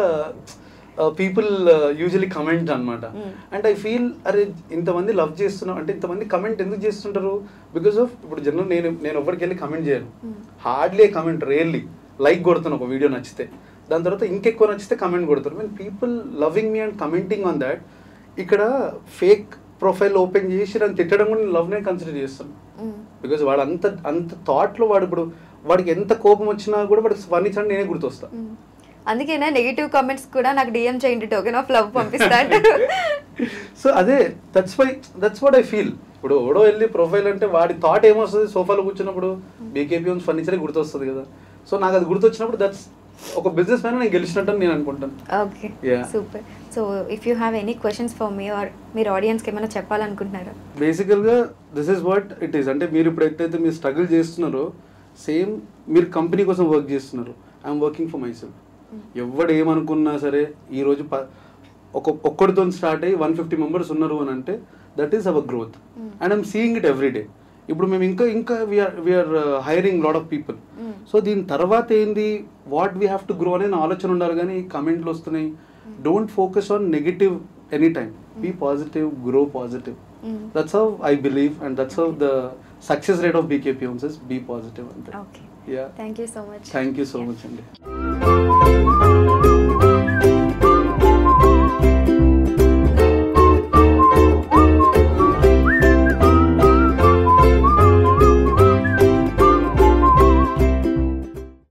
పీపుల్ యూజువలీ కమెంట్ అనమాట. అండ్ ఐ ఫీల్ అరే ఇంతమంది లవ్ చేస్తున్నాం అంటే ఇంతమంది కమెంట్ ఎందుకు చేస్తుంటారు? బికాస్ ఆఫ్ ఇప్పుడు జనరల్ నేను ఎవరికి వెళ్ళి కమెంట్ చేయను, హార్డ్లీ కమెంట్, రియల్లీ లైక్ కొడుతాను ఒక వీడియో నచ్చితే. దాని తర్వాత ఇంకెక్కువ నచ్చితే కమెంట్ కొడతారు. Mean people loving me and commenting on that. ఇక్కడ ఫేక్ ప్రొఫైల్ ఓపెన్ చేసి నన్ను తిట్టడం కూడా నేను లవ్నే కన్సిడర్ చేస్తాను. బికాస్ వాడు అంత థాట్లో ఇప్పుడు వాడికి ఎంత కోపం వచ్చినా కూడా వాడికి వర్ణించండి నేనే గుర్తొస్తా. అందుకేనా నెగిటివ్ కామెంట్స్ కూడా నాకు డిఎం చేయండి, టోకెన్ ఆఫ్ లవ్ పంపిస్తాను. సో అదే దట్స్ వాట్ ఐ ఫీల్. ఇప్పుడు ఎవడో వెళ్ళి ప్రొఫైల్ అంటే వాడి థాట్ ఏమొస్తుంది, సోఫాలో కూర్చున్నప్పుడు బీకేపీ హోమ్స్ ఫర్నిచరే గుర్తొస్తుంది కదా. సో నాకు అది గుర్తొచ్చినప్పుడు దట్స్ ఒక బిజినెస్ మ్యాన్ నేను గెలిచినట్టు నేను అనుకుంటాను. Okay, super. So if you have any questions for me or మీరు ఆడియన్స్కి ఏమైనా చెప్పాలనుకుంటున్నారా? బేసికల్గా this is what it is. అంటే మీరు ఇప్పుడు ఎట్లయితే మీరు స్ట్రగుల్ చేస్తున్నారో సేమ్ మీరు కంపెనీ కోసం వర్క్ చేస్తున్నారు. I'm working for my self. ఎవడు ఏమనుకున్నా సరే ఈరోజు ఒక్కడితో స్టార్ట్ అయ్యి 150 members ఉన్నారు అని అంటే that is our growth. And I'm seeing it every day. ఇప్పుడు మేము ఇంకా we are hiring lot of people. So దీని తర్వాత ఏంది, what we have to grow అనే ఆలోచన ఉండాలి. కానీ కమెంట్లు వస్తున్నాయి. Don't focus on negative any time. Be positive, grow positive. That's how I believe and that's how the success rate of BKP Homes is be positive. అంటే okay, thank you so much. Thank you so much అండి.